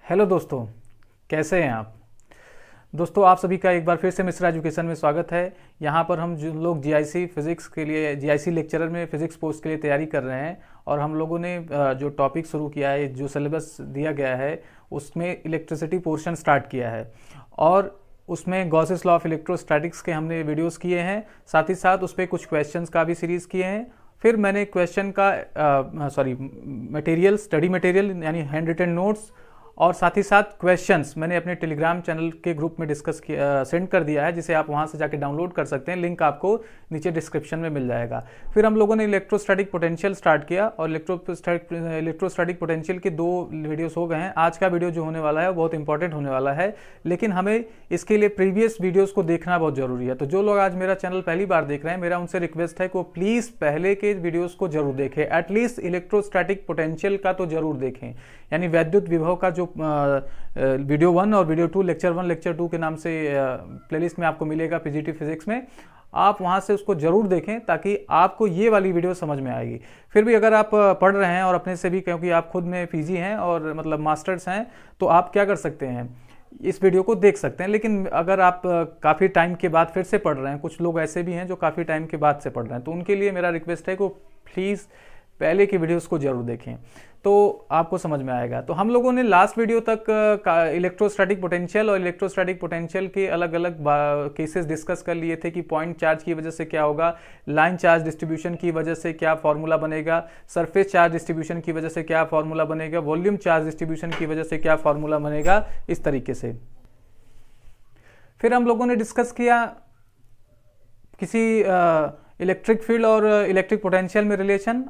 Hello दोस्तों, कैसे हैं आप। दोस्तों, आप सभी का एक बार फिर से मिश्रा एजुकेशन में स्वागत है। यहाँ पर हम जो लोग जीआईसी फिज़िक्स के लिए जीआईसी लेक्चरर में फ़िज़िक्स पोस्ट के लिए तैयारी कर रहे हैं और हम लोगों ने जो टॉपिक शुरू किया है, जो सिलेबस दिया गया है उसमें इलेक्ट्रिसिटी पोर्शन स्टार्ट किया है और उसमें गॉसेस लॉ ऑफ इलेक्ट्रोस्टैटिक्स के हमने वीडियोस किए हैं। साथ ही साथ उस पर कुछ क्वेश्चंस का भी सीरीज़ किए हैं। फिर मैंने क्वेश्चन का मटेरियल, स्टडी मटेरियल यानी हैंड रिटन नोट्स और साथ ही साथ क्वेश्चंस मैंने अपने टेलीग्राम चैनल के ग्रुप में डिस्कस किया, सेंड कर दिया है, जिसे आप वहां से जाके डाउनलोड कर सकते हैं। लिंक आपको नीचे डिस्क्रिप्शन में मिल जाएगा। फिर हम लोगों ने इलेक्ट्रोस्टैटिक पोटेंशियल स्टार्ट किया और इलेक्ट्रोस्टैटिक पोटेंशियल के 2 वीडियोस हो गए हैं। आज का वीडियो जो होने वाला है वो बहुत इंपॉर्टेंट होने वाला है, लेकिन हमें इसके लिए प्रीवियस वीडियोज़ को देखना बहुत ज़रूरी है। तो जो लोग आज मेरा चैनल पहली बार देख रहे हैं, मेरा उनसे रिक्वेस्ट है कि वो प्लीज़ पहले के वीडियोज़ को जरूर देखें। एटलीस्ट इलेक्ट्रोस्टैटिक पोटेंशियल का तो जरूर देखें, यानी वैद्युत विभव का जो वीडियो 1 और वीडियो 2, लेक्चर 1 लेक्चर 2 के नाम से प्लेलिस्ट में आपको मिलेगा पीजीटी फिजिक्स में। आप वहां से उसको जरूर देखें ताकि आपको ये वाली वीडियो समझ में आएगी। फिर भी अगर आप पढ़ रहे हैं और अपने से भी, क्योंकि आप खुद में पीजी हैं और मतलब मास्टर्स हैं, तो आप क्या कर सकते हैं, इस वीडियो को देख सकते हैं। लेकिन अगर आप काफ़ी टाइम के बाद फिर से पढ़ रहे हैं, कुछ लोग ऐसे भी हैं जो काफ़ी टाइम के बाद से पढ़ रहे हैं, तो उनके लिए मेरा रिक्वेस्ट है कि प्लीज़ पहले की वीडियोस को जरूर देखें, तो आपको समझ में आएगा। तो हम लोगों ने लास्ट वीडियो तक इलेक्ट्रोस्टैटिक पोटेंशियल और इलेक्ट्रोस्टैटिक पोटेंशियल के अलग अलग केसेस डिस्कस कर लिए थे कि पॉइंट चार्ज की वजह से क्या होगा, लाइन चार्ज डिस्ट्रीब्यूशन की वजह से क्या फॉर्मूला बनेगा, सरफेस चार्ज डिस्ट्रीब्यूशन की वजह से क्या फॉर्मूला बनेगा, वॉल्यूम चार्ज डिस्ट्रीब्यूशन की वजह से क्या फॉर्मूला बनेगा, इस तरीके से। फिर हम लोगों ने डिस्कस किया किसी इलेक्ट्रिक फील्ड और इलेक्ट्रिक पोटेंशियल में रिलेशन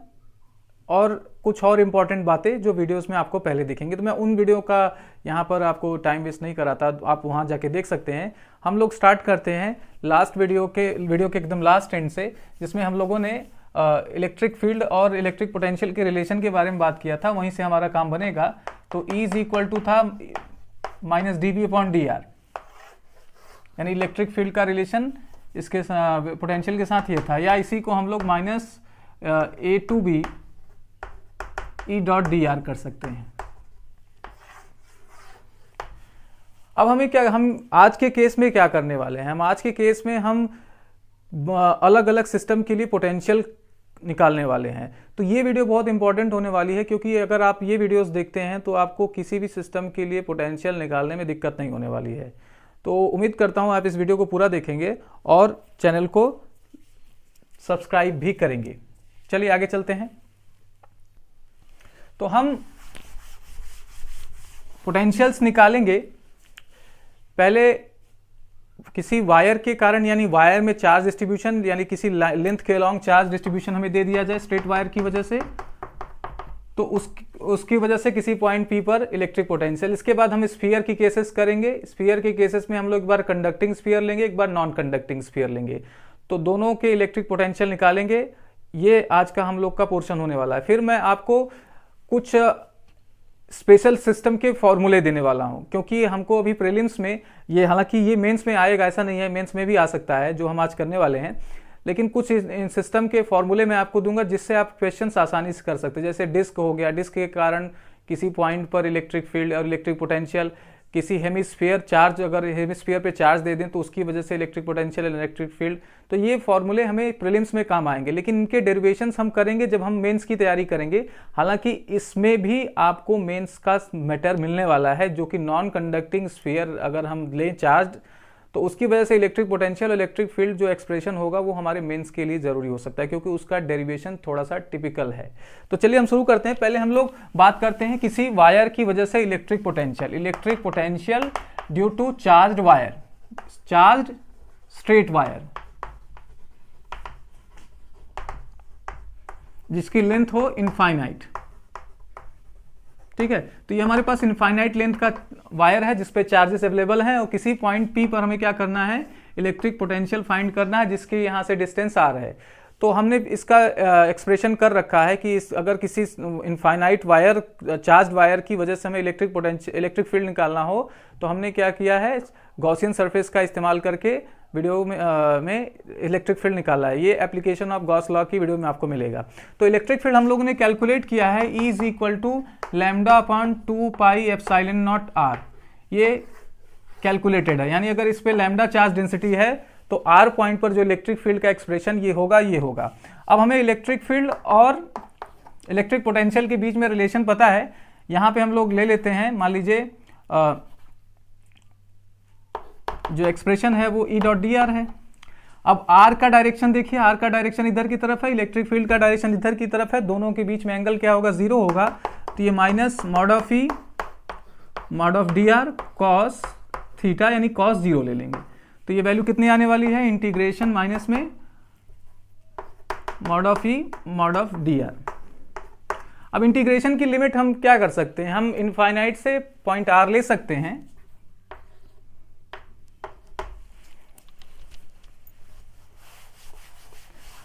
और कुछ और इम्पॉर्टेंट बातें जो वीडियोस में आपको पहले दिखेंगे। तो मैं उन वीडियो का यहाँ पर आपको टाइम वेस्ट नहीं कराता, आप वहाँ जाके देख सकते हैं। हम लोग स्टार्ट करते हैं लास्ट वीडियो के एकदम लास्ट एंड से, जिसमें हम लोगों ने इलेक्ट्रिक फील्ड और इलेक्ट्रिक पोटेंशियल के रिलेशन के बारे में बात किया था। वहीं से हमारा काम बनेगा। तो E इज इक्वल टू था -dB/dr, यानी इलेक्ट्रिक फील्ड का रिलेशन इसके पोटेंशियल के साथ ये था, या इसी को हम लोग -A/B E.dr कर सकते हैं। अब हम आज के केस में क्या करने वाले हैं, हम आज के केस में हम अलग अलग सिस्टम के लिए पोटेंशियल निकालने वाले हैं। तो ये वीडियो बहुत इंपॉर्टेंट होने वाली है, क्योंकि अगर आप ये वीडियोस देखते हैं तो आपको किसी भी सिस्टम के लिए पोटेंशियल निकालने में दिक्कत नहीं होने वाली है। तो उम्मीद करता हूं आप इस वीडियो को पूरा देखेंगे और चैनल को सब्सक्राइब भी करेंगे। चलिए आगे चलते हैं। तो हम पोटेंशियल्स निकालेंगे। पहले किसी वायर के कारण, यानी वायर में चार्ज डिस्ट्रीब्यूशन, यानी किसी लेंथ के अलॉन्ग चार्ज डिस्ट्रीब्यूशन हमें दे दिया जाए स्ट्रेट वायर की वजह से, तो उसकी वजह से किसी पॉइंट P पर इलेक्ट्रिक पोटेंशियल। इसके बाद हम स्फीयर की केसेस करेंगे। स्फीयर के केसेस में हम लोग एक बार कंडक्टिंग स्फीयर लेंगे, एक बार नॉन कंडक्टिंग स्फीयर लेंगे, तो दोनों के इलेक्ट्रिक पोटेंशियल निकालेंगे। ये आज का हम लोग का पोर्शन होने वाला है। फिर मैं आपको कुछ स्पेशल सिस्टम के फॉर्मूले देने वाला हूं, क्योंकि हमको अभी प्रीलिम्स में ये, हालांकि ये मेंस में आएगा ऐसा नहीं है, मेंस में भी आ सकता है जो हम आज करने वाले हैं, लेकिन कुछ इन सिस्टम के फॉर्मूले मैं आपको दूंगा जिससे आप क्वेश्चंस आसानी से कर सकते हैं। जैसे डिस्क हो गया, डिस्क के कारण किसी पॉइंट पर इलेक्ट्रिक फील्ड और इलेक्ट्रिक पोटेंशियल, किसी हेमिस्फीयर चार्ज, अगर हेमिस्फीयर पे चार्ज दे दें तो उसकी वजह से इलेक्ट्रिक पोटेंशियल, इलेक्ट्रिक फील्ड। तो ये फॉर्मूले हमें प्रीलिम्स में काम आएंगे, लेकिन इनके डेरिवेशंस हम करेंगे जब हम मेंस की तैयारी करेंगे। हालांकि इसमें भी आपको मेंस का मैटर मिलने वाला है, जो कि नॉन कंडक्टिंग स्फीयर अगर हम लें चार्ज, तो उसकी वजह से इलेक्ट्रिक पोटेंशियल, इलेक्ट्रिक फील्ड जो एक्सप्रेशन होगा वो हमारे मेंस के लिए जरूरी हो सकता है, क्योंकि उसका डेरिवेशन थोड़ा सा टिपिकल है। तो चलिए हम शुरू करते हैं। पहले हम लोग बात करते हैं किसी वायर की वजह से electric potential due to charged wire, charged straight wire, जिसकी लेंथ हो इनफाइनाइट। ठीक है, तो ये हमारे पास इनफाइनाइट लेंथ का वायर है जिसपे चार्जेस अवेलेबल हैं, और किसी पॉइंट P पर हमें क्या करना है, इलेक्ट्रिक पोटेंशियल फाइंड करना है, जिसके यहां से डिस्टेंस R है। तो हमने इसका एक्सप्रेशन कर रखा है कि अगर किसी इनफाइनाइट वायर, चार्ज वायर की वजह से हमें इलेक्ट्रिक फील्ड निकालना हो तो हमने क्या किया है, गॉसियन सरफेस का इस्तेमाल करके वीडियो में इलेक्ट्रिक फील्ड निकाला है। ये एप्लीकेशन ऑफ गॉस लॉ की वीडियो में आपको मिलेगा। तो इलेक्ट्रिक फील्ड हम लोगों ने कैलकुलेट किया है E is equal to lambda upon 2 pi epsilon naught r। ये कैलकुलेटेड है, यानी अगर इस पे लैम्डा चार्ज डेंसिटी है तो r पॉइंट पर जो इलेक्ट्रिक फील्ड का एक्सप्रेशन ये होगा। अब हमें इलेक्ट्रिक फील्ड और इलेक्ट्रिक पोटेंशियल के बीच में रिलेशन पता है। यहाँ पे हम लोग ले लेते हैं, मान लीजिए जो एक्सप्रेशन है वो E डॉट डी आर है। अब R का डायरेक्शन देखिए, R का डायरेक्शन इधर की तरफ है, इलेक्ट्रिक फील्ड का डायरेक्शन इधर की तरफ है, दोनों के बीच में एंगल क्या होगा, 0 होगा। तो ये minus mod of E mod of D R cos theta, यानी कॉस 0 ले लेंगे। तो ये वैल्यू कितनी आने वाली है, इंटीग्रेशन माइनस में mod of E mod of D r. अब इंटीग्रेशन की लिमिट हम क्या कर सकते हैं, हम इनफाइनाइट से पॉइंट R ले सकते हैं।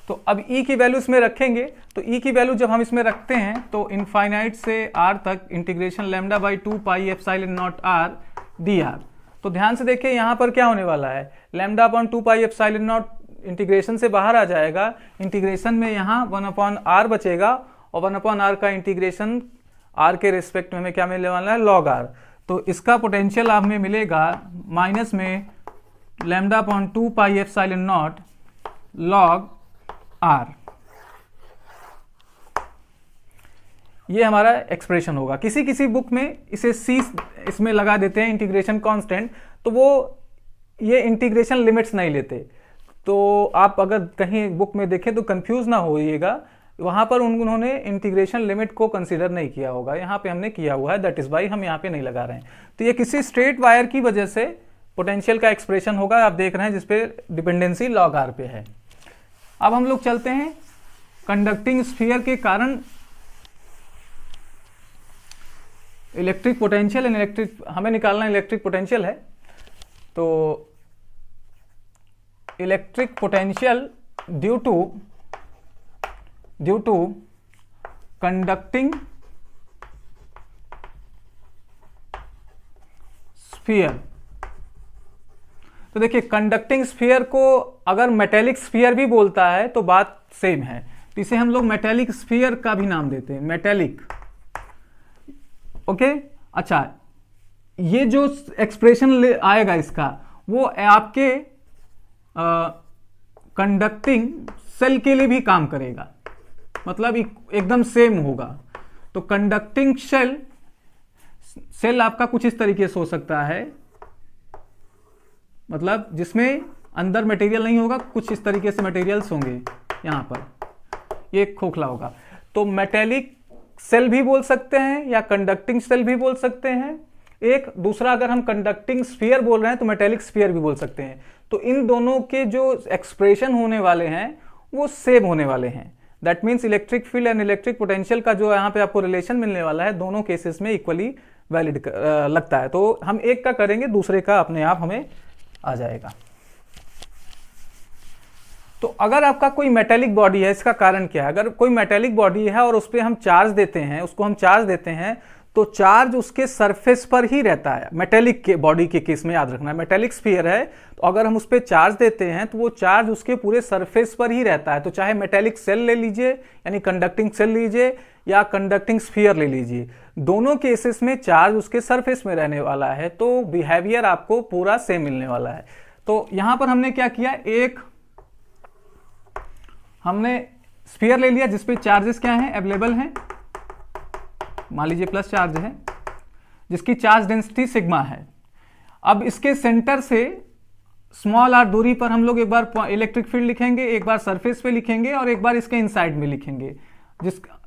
तो अब E की वैल्यू इसमें रखेंगे, तो E की वैल्यू जब हम इसमें रखते हैं तो इनफाइनाइट से R तक integration lambda by 2 pi epsilon naught R dr। तो ध्यान से देखिए यहाँ पर क्या होने वाला है, lambda upon 2 pi epsilon not integration से बाहर आ जाएगा, इंटीग्रेशन में यहाँ 1 अपॉन R बचेगा और 1 अपॉन R का इंटीग्रेशन R के रिस्पेक्ट में हमें क्या मिलने वाला है, लॉग R। तो इसका पोटेंशियल हमें मिलेगा माइनस में lambda upon 2 pi epsilon not log R। ये हमारा एक्सप्रेशन होगा। किसी किसी बुक में इसे C इसमें लगा देते हैं इंटीग्रेशन कांस्टेंट, तो वो ये इंटीग्रेशन लिमिट्स नहीं लेते। तो आप अगर कहीं बुक में देखें तो कंफ्यूज ना होइएगा, वहां पर उन्होंने इंटीग्रेशन लिमिट को कंसीडर नहीं किया होगा, यहाँ पे हमने किया हुआ है, दैट इज वाई हम यहाँ पे नहीं लगा रहे हैं। तो ये किसी स्ट्रेट वायर की वजह से पोटेंशियल का एक्सप्रेशन होगा, आप देख रहे हैं, जिसपे डिपेंडेंसी लॉग R पे है। अब हम लोग चलते हैं कंडक्टिंग स्फीयर के कारण इलेक्ट्रिक पोटेंशियल एंड इलेक्ट्रिक, हमें निकालना इलेक्ट्रिक पोटेंशियल है। तो electric potential due to conducting sphere. तो देखिए कंडक्टिंग स्फीयर को अगर मेटेलिक स्फीयर भी बोलता है तो बात सेम है, तो इसे हम लोग मेटेलिक स्फीयर का भी नाम देते हैं, मेटेलिक। ओके, अच्छा, ये जो एक्सप्रेशन आएगा इसका वो आपके कंडक्टिंग सेल के लिए भी काम करेगा, मतलब एकदम सेम होगा। तो कंडक्टिंग सेल आपका कुछ इस तरीके से हो सकता है, मतलब जिसमें अंदर मटेरियल नहीं होगा, कुछ इस तरीके से मटेरियल्स होंगे यहाँ पर, ये खोखला होगा। तो मेटेलिक सेल भी बोल सकते हैं या कंडक्टिंग सेल भी बोल सकते हैं। एक दूसरा, अगर हम कंडक्टिंग स्फीयर बोल रहे हैं तो मेटेलिक स्फीयर भी बोल सकते हैं। तो इन दोनों के जो एक्सप्रेशन होने वाले हैं वो सेम होने वाले हैं। That means electric field and electric potential का जो यहाँ पे आपको रिलेशन मिलने वाला है दोनों केसेस में इक्वली वैलिड लगता है। तो हम एक का करेंगे, दूसरे का अपने आप हमें आ जाएगा। तो अगर आपका कोई मेटेलिक बॉडी है, इसका कारण क्या है, अगर कोई मेटेलिक बॉडी है और उस पर हम चार्ज देते हैं, उसको हम चार्ज देते हैं, तो चार्ज उसके सरफेस पर ही रहता है। मेटेलिक के बॉडी के केस में याद रखना, मेटेलिक स्फीयर है तो अगर हम उस पर चार्ज देते हैं तो वो चार्ज उसके पूरे सरफेस पर ही रहता है। तो चाहे मेटेलिक सेल ले लीजिए यानी कंडक्टिंग सेल लीजिए या कंडक्टिंग स्फीयर ले लीजिए, दोनों केसेस में चार्ज उसके सरफेस में रहने वाला है, तो बिहेवियर आपको पूरा सेम मिलने वाला है। तो यहां पर हमने क्या किया, एक हमने स्फीयर ले लिया जिसपे चार्जेस क्या हैं, अवेलेबल हैं, मान लीजिए प्लस चार्ज है, जिसकी चार्ज डेंसिटी सिग्मा है। अब इसके सेंटर से स्मॉल r दूरी पर हम लोग एक बार इलेक्ट्रिक फील्ड लिखेंगे, एक बार सरफेस पे लिखेंगे और एक बार इसके इनसाइड में लिखेंगे,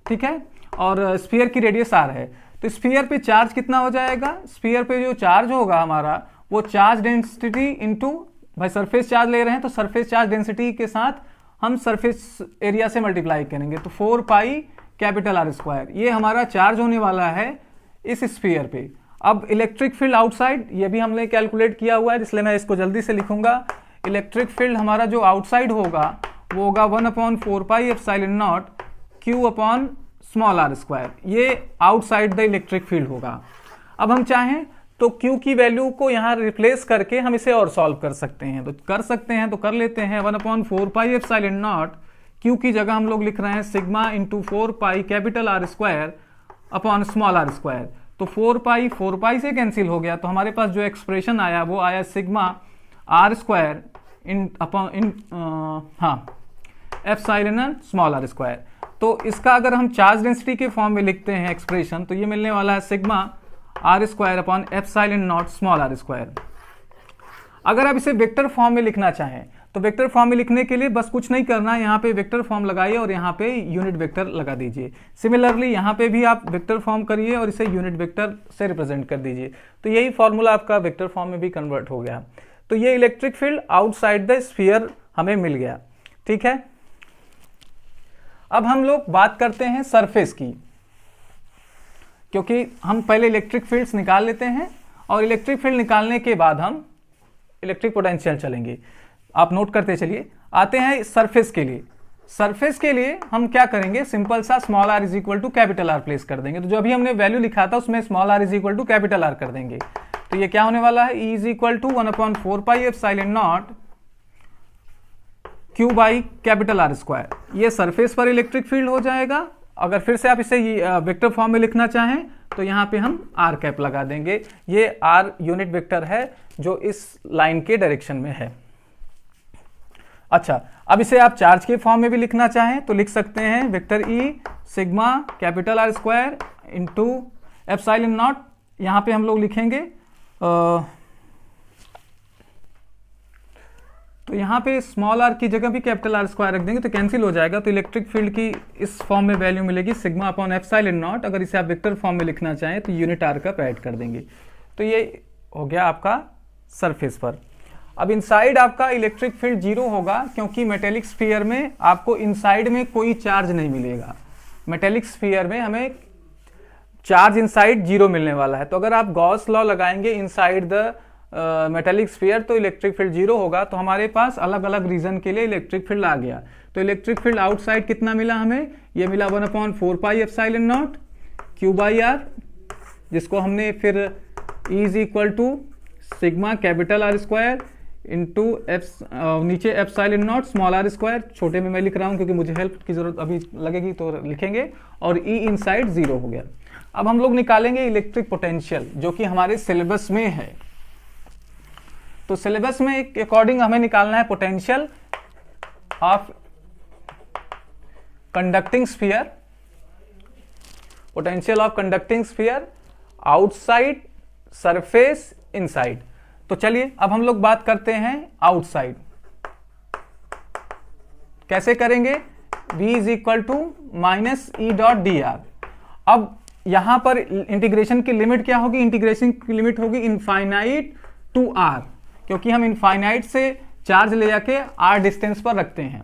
ठीक है। और स्फीयर की रेडियस r है, तो स्फीयर पे चार्ज कितना हो जाएगा, स्फीयर पे जो चार्ज होगा हमारा वो चार्ज डेंसिटी इंटू, भाई सरफेस चार्ज ले रहे हैं तो सरफेस चार्ज डेंसिटी के साथ हम सरफेस एरिया से मल्टीप्लाई करेंगे, तो 4 पाई कैपिटल R स्क्वायर, ये हमारा चार्ज होने वाला है इस स्फीयर पे। अब इलेक्ट्रिक फील्ड आउटसाइड, ये भी हमने कैलकुलेट किया हुआ है, इसलिए मैं इसको जल्दी से लिखूंगा। इलेक्ट्रिक फील्ड हमारा जो आउटसाइड होगा वो होगा 1/4πε0 Q/r²। ये आउटसाइड द इलेक्ट्रिक फील्ड होगा। अब हम चाहें तो Q की वैल्यू को यहाँ रिप्लेस करके हम इसे और सॉल्व कर सकते हैं, तो कर लेते हैं। 1/4πε0 Q की जगह हम लोग लिख रहे हैं sigma into 4π capital R² upon small r²। तो 4π से कैंसिल हो गया, तो हमारे पास जो एक्सप्रेशन आया वो आया sigma R² epsilon small r²। तो इसका अगर हम चार्ज डेंसिटी के फॉर्म में लिखते हैं एक्सप्रेशन, तो ये मिलने वाला है sigma R² upon epsilon small r²। अगर आप इसे वेक्टर फॉर्म में लिखना चाहें तो वेक्टर फॉर्म में लिखने के लिए बस कुछ नहीं करना है, यहाँ पे वेक्टर फॉर्म लगाइए और यहाँ पे यूनिट वेक्टर लगा दीजिए। सिमिलरली यहाँ पे भी आप वेक्टर फॉर्म करिए और इसे यूनिट वेक्टर से रिप्रेजेंट कर दीजिए। तो यही फॉर्मूला आपका वेक्टर फॉर्म में भी कन्वर्ट हो गया। तो ये electric field outside the sphere हमें मिल गया। ठीक है, अब हम लोग बात करते हैं सरफेस की, क्योंकि हम पहले इलेक्ट्रिक फील्ड्स निकाल लेते हैं और इलेक्ट्रिक फील्ड निकालने के बाद हम इलेक्ट्रिक पोटेंशियल चलेंगे। आप नोट करते चलिए। आते हैं सरफेस के लिए। सरफेस के लिए हम क्या करेंगे, सिंपल सा small r is equal to capital R place कर देंगे। तो जो अभी हमने वैल्यू लिखा था उसमें small r is equal to capital R कर देंगे। तो ये क्या होने वाला है, E is equal to 1/4πε0 Q by capital R²। ये सरफेस पर इलेक्ट्रिक फील्ड हो जाएगा। अगर फिर से आप इसे वेक्टर फॉर्म में लिखना चाहें तो यहाँ पे हम r कैप लगा देंगे। ये r यूनिट वेक्टर है जो इस लाइन के डायरेक्शन में है। अच्छा, अब इसे आप चार्ज के फॉर्म में भी लिखना चाहें तो लिख सकते हैं vector E sigma capital R² into epsilon. यहाँ पे हम लोग लिखेंगे तो यहाँ पे स्मॉल r की जगह भी कैपिटल R² रख देंगे तो कैंसिल हो जाएगा। तो इलेक्ट्रिक फील्ड की इस फॉर्म में वैल्यू मिलेगी सिग्मा अपॉन एप्सिलॉन। अगर इसे आप वेक्टर फॉर्म में लिखना चाहें तो यूनिट r का ऐड कर देंगे। तो ये हो गया आपका सरफेस पर। अब इनसाइड आपका इलेक्ट्रिक फील्ड 0 होगा, क्योंकि मेटेलिक स्फीयर में आपको इनसाइड में कोई चार्ज नहीं मिलेगा। मेटेलिक स्फीयर में हमें चार्ज इनसाइड 0 मिलने वाला है। तो अगर आप गॉस लॉ लगाएंगे इनसाइड द मेटेलिक स्फीयर तो इलेक्ट्रिक फील्ड 0 होगा। तो हमारे पास अलग अलग रीजन के लिए इलेक्ट्रिक फील्ड आ गया। तो इलेक्ट्रिक फील्ड आउटसाइड कितना मिला हमें, ये मिला 1/4πε0 Q बाई R, जिसको हमने फिर E is equal to sigma capital R² into नीचे एप्सिलॉन स्मॉल r²। छोटे में मैं लिख रहा हूँ क्योंकि मुझे हेल्प की जरूरत अभी लगेगी तो लिखेंगे। और E इनसाइड 0 हो गया। अब हम लोग निकालेंगे इलेक्ट्रिक पोटेंशियल, जो कि हमारे सिलेबस में है। तो सिलेबस में के अकॉर्डिंग हमें निकालना है potential of conducting sphere, potential of conducting sphere outside, surface, inside. तो चलिए अब हम लोग बात करते हैं आउटसाइड। कैसे करेंगे, V is equal to minus E.dr। अब यहां पर इंटीग्रेशन की लिमिट क्या होगी, इंटीग्रेशन की लिमिट होगी इनफाइनाइट टू R, क्योंकि हम इनफाइनाइट से चार्ज ले जाके R डिस्टेंस पर रखते हैं।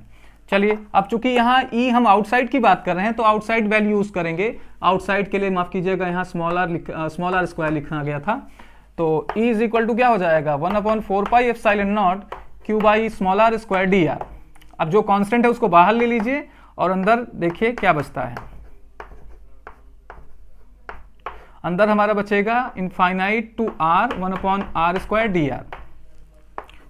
चलिए, अब चूंकि यहाँ E हम आउटसाइड की बात कर रहे हैं तो आउटसाइड वैल्यू यूज करेंगे। आउटसाइड के लिए माफ कीजिएगा, यहाँ स्मॉल r² लिखा गया था। तो E इज इक्वल टू क्या हो जाएगा, 1/4πε0 Q by small r² dr। अब जो कांस्टेंट है उसको बाहर ले लीजिए और अंदर देखिए क्या बचता है। अंदर हमारा बचेगा infinite to R 1/r² dr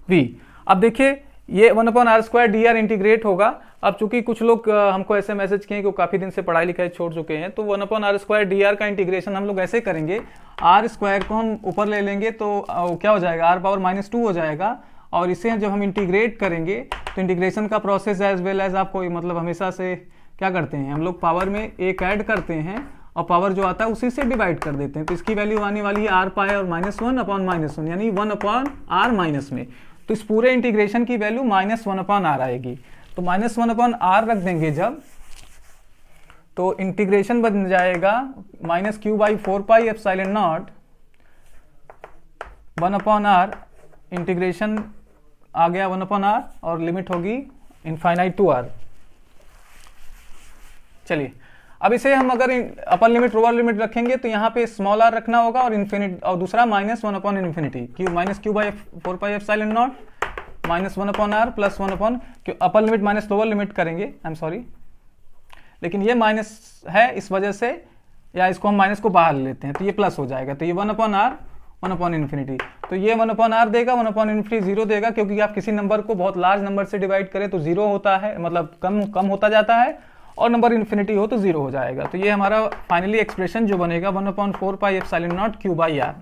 V। अब देखिए ये 1/r² dr इंटीग्रेट होगा। अब चूंकि कुछ लोग हमको ऐसे मैसेज किए कि वो काफी दिन से पढ़ाई लिखाई छोड़ चुके हैं, तो 1/r² dr का इंटीग्रेशन हम लोग ऐसे करेंगे, r² को हम ऊपर ले लेंगे तो क्या हो जाएगा, r⁻² हो जाएगा। और इसे जब हम इंटीग्रेट करेंगे तो इंटीग्रेशन का प्रोसेस एज वेल एज आपको मतलब हमेशा से क्या करते हैं, हम लोग पावर में एक ऐड करते हैं और पावर जो आता है उसी से डिवाइड कर देते हैं। तो इसकी वैल्यू आने वाली है r पाई और -1/-1, यानी 1/r- में। तो इस पूरे इंटीग्रेशन की वैल्यू -1/r आएगी। तो -1/r रख देंगे जब, तो इंटीग्रेशन बन जाएगा -Q/4πε0 1/r, इंटीग्रेशन आ गया 1/r और लिमिट होगी इनफाइनाइट टू r। चलिए, अब इसे हम अगर अपर लिमिट लोअर लिमिट रखेंगे तो यहाँ पे स्मॉल r रखना होगा और इन्फिनिटी, और दूसरा -1/∞ Q/4πε0 -1/r plus 1 upper limit minus lower limit करेंगे, आई एम सॉरी, लेकिन ये माइनस है इस वजह से, या इसको हम माइनस को बाहर ले लेते हैं तो ये प्लस हो जाएगा, तो ये 1/r 1/∞, तो ये 1/r देगा, 1/∞ 0 देगा, क्योंकि आप किसी नंबर को बहुत लार्ज नंबर से डिवाइड करें तो 0 होता है, मतलब कम होता जाता है, और नंबर इन्फिनिटी हो तो 0 हो जाएगा। तो ये हमारा फाइनली एक्सप्रेशन जो बनेगा 1/4πε0 q/r।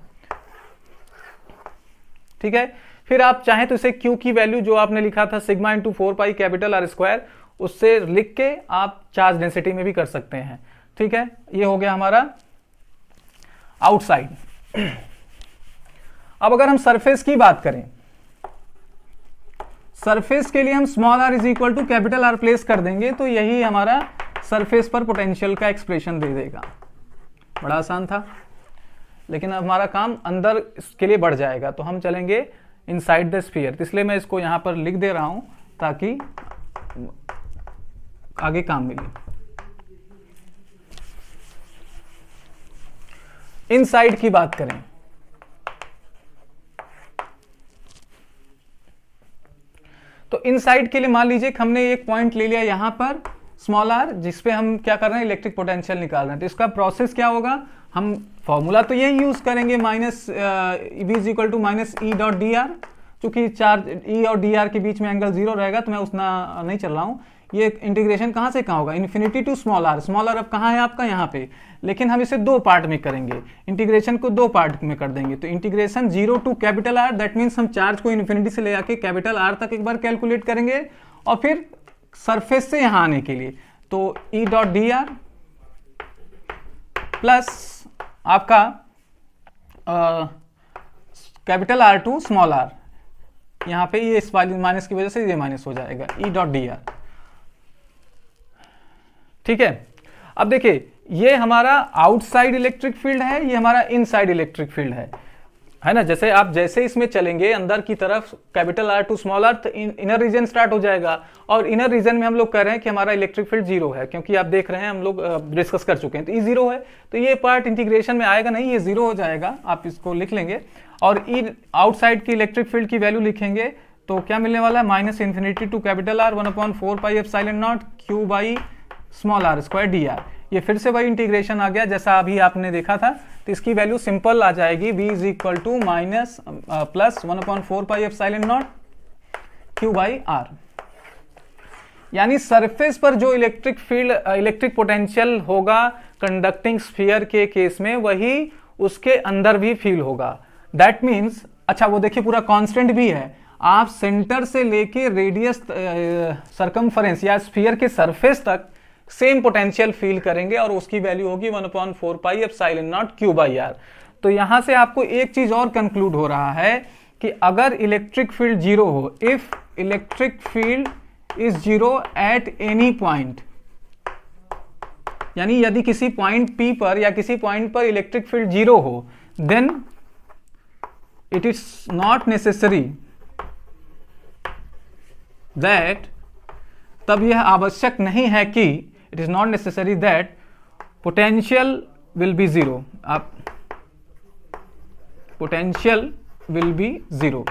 ठीक है, फिर आप चाहें तो इसे q की वैल्यू जो आपने लिखा था sigma into 4π capital R square, उससे लिख के आप चार्ज डेंसिटी में भी कर सकते हैं। ठीक है, ये हो गया हमारा आउटसाइड। अब अगर हम सरफेस की बात करें, सरफेस के लिए हम small r is equal to capital R place कर देंगे तो यही हमारा सरफेस पर पोटेंशियल का एक्सप्रेशन दे देगा। बड़ा आसान था, लेकिन अब हमारा काम अंदर इसके लिए बढ़ जाएगा, तो हम चलेंगे इनसाइड द स्फीयर, इसलिए मैं इसको यहां पर लिख दे रहा हूं ताकि आगे काम मिले। इनसाइड की बात करें, तो इनसाइड के लिए मान लीजिए कि हमने एक पॉइंट ले लिया यहां पर स्मॉल r, जिसपे हम क्या कर रहे हैं, इलेक्ट्रिक पोटेंशियल निकाल रहे हैं। तो इसका प्रोसेस क्या होगा, हम फॉर्मूला तो यही यूज करेंगे, minus v is equal to minus E dot D R, चूंकि चार्ज ई और डी आर के बीच में एंगल 0 रहेगा तो मैं उतना नहीं चल रहा हूं। ये इंटीग्रेशन कहां से कहां होगा, infinity to small r। Small r अब कहां है आपका, यहां पे, लेकिन हम इसे 2 पार्ट में करेंगे, इंटीग्रेशन को 2 पार्ट में कर देंगे। तो integration 0 to capital R, that means हम चार्ज को इन्फिनिटी से ले आके कैपिटल R तक एक बार कैलकुलेट करेंगे, और फिर सरफेस से यहां आने के लिए तो E dot D R plus आपका capital R to small r, यहां पे ये इस वाली माइनस की वजह से ये माइनस हो जाएगा, ई डॉट डी आर। ठीक है, अब देखिए ये हमारा आउटसाइड इलेक्ट्रिक फील्ड है, ये हमारा इनसाइड इलेक्ट्रिक फील्ड है ना। जैसे आप जैसे इसमें चलेंगे अंदर की तरफ capital R to small r, तो इनर रीजन स्टार्ट हो जाएगा, और इनर रीजन में हम लोग कह रहे हैं कि हमारा इलेक्ट्रिक फील्ड 0 है, क्योंकि आप देख रहे हैं हम लोग डिस्कस कर चुके हैं, तो ई 0 है, तो ये पार्ट इंटीग्रेशन में आएगा नहीं, ये 0 हो जाएगा, आप इसको लिख लेंगे। और ई आउटसाइड की इलेक्ट्रिक फील्ड की वैल्यू लिखेंगे तो क्या मिलने वाला है, minus infinity to capital R 1/4πε0 q/ small r square D R. ये फिर से वही इंटीग्रेशन आ गया जैसा अभी आपने देखा था, तो इसकी वैल्यू सिंपल आ जाएगी, v is equal to minus plus 1/4πε0 q/r। यानी सरफेस पर जो इलेक्ट्रिक फील्ड इलेक्ट्रिक पोटेंशियल होगा कंडक्टिंग स्फीयर के केस में, वही उसके अंदर भी फील होगा। दैट मीन्स, अच्छा वो देखिए पूरा कांस्टेंट भी है, आप सेंटर से लेके रेडियस सरकमफरेंस या स्फीयर के सरफेस तक सेम पोटेंशियल फील करेंगे, और उसकी वैल्यू होगी 1/4πε0 q/r। तो यहां से आपको एक चीज और कंक्लूड हो रहा है कि अगर इलेक्ट्रिक फील्ड 0 हो, if electric field is 0 at any point, यानी यदि किसी पॉइंट P पर या किसी पॉइंट पर इलेक्ट्रिक फील्ड 0 हो, then it is not necessary that, तब यह आवश्यक नहीं है कि, it is not necessary that potential will be 0, आप पोटेंशियल विल बी 0,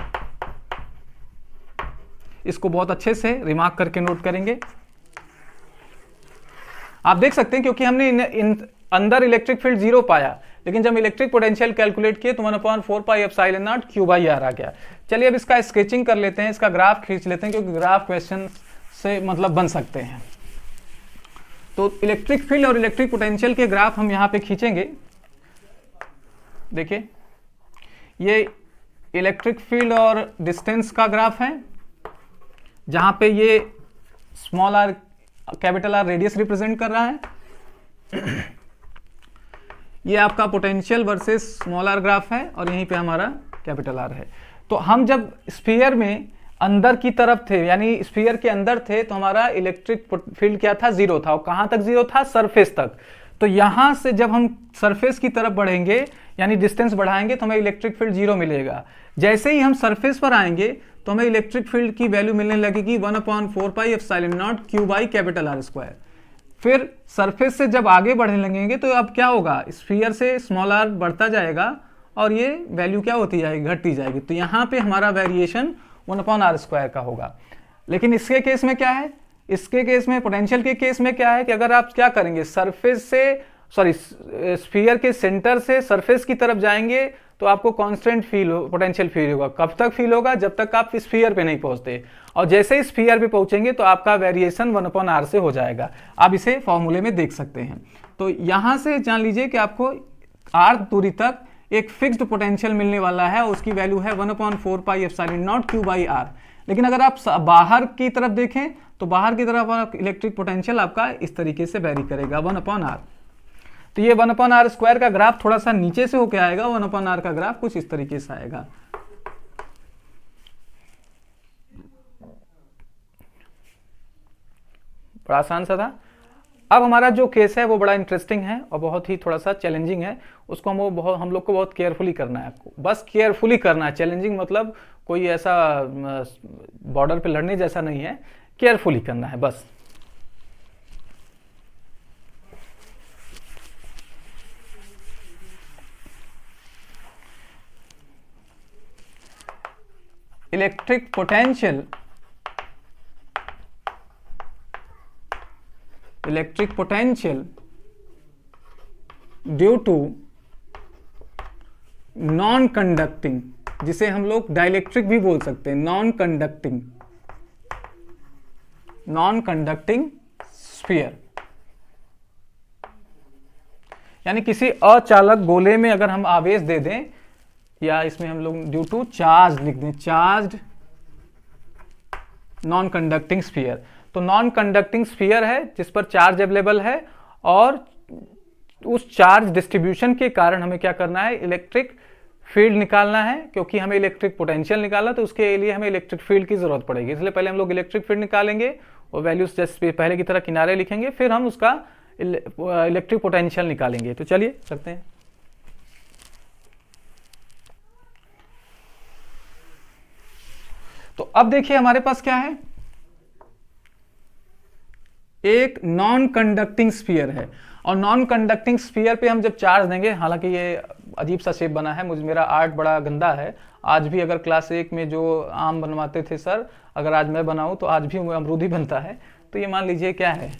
इसको बहुत अच्छे से रिमार्क करके नोट करेंगे। आप देख सकते हैं क्योंकि हमने अंदर इलेक्ट्रिक फील्ड 0 पाया, लेकिन जब इलेक्ट्रिक पोटेंशियल कैलकुलेट किए तो 1/4πε0 q/r आ गया। चलिए अब इसका स्केचिंग कर लेते हैं, इसका ग्राफ खींच लेते हैं, क्योंकि ग्राफ क्वेश्चन से मतलब बन सकते हैं। तो इलेक्ट्रिक फील्ड और इलेक्ट्रिक पोटेंशियल के ग्राफ हम यहां पे खींचेंगे। देखिए ये इलेक्ट्रिक फील्ड और डिस्टेंस का ग्राफ है, जहां पे ये small r capital R radius represent कर रहा है, ये आपका potential versus small r graph है, और यहीं पे हमारा कैपिटल R है। तो हम जब स्फीयर में अंदर की तरफ थे, यानी स्फीयर के अंदर थे, तो हमारा इलेक्ट्रिक फील्ड क्या था, 0 था, और कहां तक 0 था, सरफेस तक। तो यहां से जब हम सरफेस की तरफ बढ़ेंगे, यानी डिस्टेंस बढ़ाएंगे, तो हमें इलेक्ट्रिक फील्ड 0 मिलेगा। जैसे ही हम सरफेस पर आएंगे तो हमें इलेक्ट्रिक फील्ड की वैल्यू मिलने लगेगी 1/4πε0 q/R स्क्वायर। फिर सरफेस से जब आगे बढ़ने लगेंगे तो अब क्या होगा, स्फीयर से स्मॉल r बढ़ता जाएगा, और ये वैल्यू क्या होती जाएगी, घटती जाएगी। तो यहाँ पे हमारा वेरिएशन 1/r² का होगा। लेकिन इसके केस में क्या है, इसके केस में, पोटेंशियल के केस में क्या है कि अगर आप क्या करेंगे, सरफेस से स्फीयर के सेंटर से सरफेस की तरफ जाएंगे तो आपको कांस्टेंट पोटेंशियल फील होगा। कब तक फील होगा, जब तक आप स्फीयर पे नहीं पहुंचते, और जैसे ही स्फीयर पे पहुंचेंगे तो आपका वेरिएशन 1/r से हो जाएगा। आप इसे फॉर्मूले में देख सकते हैं। तो यहां से जान लीजिए कि आपको r दूरी तक एक फिक्स्ड पोटेंशियल मिलने वाला है, उसकी वैल्यू है 1/4πε0 Q/r। लेकिन अगर आप बाहर की तरफ देखें तो बाहर की तरफ इलेक्ट्रिक पोटेंशियल आपका इस तरीके से वेरी करेगा 1/r। तो ये 1/r² का ग्राफ थोड़ा सा नीचे से होकर आएगा, 1/r का ग्राफ कुछ इस तरीके से आएगा। बड़ा आसान सा था। अब हमारा जो केस है वो बड़ा इंटरेस्टिंग है और बहुत ही थोड़ा सा चैलेंजिंग है। उसको हम लोग को बहुत केयरफुली करना है, बस केयरफुली करना है। चैलेंजिंग मतलब कोई ऐसा बॉर्डर पे लड़ने जैसा नहीं है, केयरफुली करना है बस। Electric potential due to non conducting, जिसे हम लोग डाइलेक्ट्रिक भी बोल सकते हैं, नॉन कंडक्टिंग स्फीयर, यानी किसी अचालक गोले में अगर हम आवेश दे दें, या इसमें हम लोग ड्यू टू चार्ज लिख दें, चार्ज नॉन कंडक्टिंग स्फीयर। तो नॉन कंडक्टिंग स्फीयर है जिस पर चार्ज अवेलेबल है, और उस चार्ज डिस्ट्रीब्यूशन के कारण हमें क्या करना है, इलेक्ट्रिक फील्ड निकालना है। क्योंकि हमें इलेक्ट्रिक पोटेंशियल निकालना, तो उसके लिए हमें इलेक्ट्रिक फील्ड की जरूरत पड़ेगी। इसलिए पहले हम लोग इलेक्ट्रिक फील्ड निकालेंगे और वैल्यूज जैसे पहले की तरह किनारे लिखेंगे, फिर हम उसका इलेक्ट्रिक पोटेंशियल निकालेंगे। तो चलिए करते हैं। तो अब देखिए हमारे पास क्या है, एक नॉन कंडक्टिंग स्फीयर है, और नॉन कंडक्टिंग स्फीयर पे हम जब चार्ज देंगे, हालांकि ये अजीब सा शेप बना है, मेरा आर्ट बड़ा गंदा है। आज भी अगर क्लास 1 में जो आम बनवाते थे सर, अगर आज मैं बनाऊं तो आज भी अमरूद ही बनता है। तो ये मान लीजिए क्या है,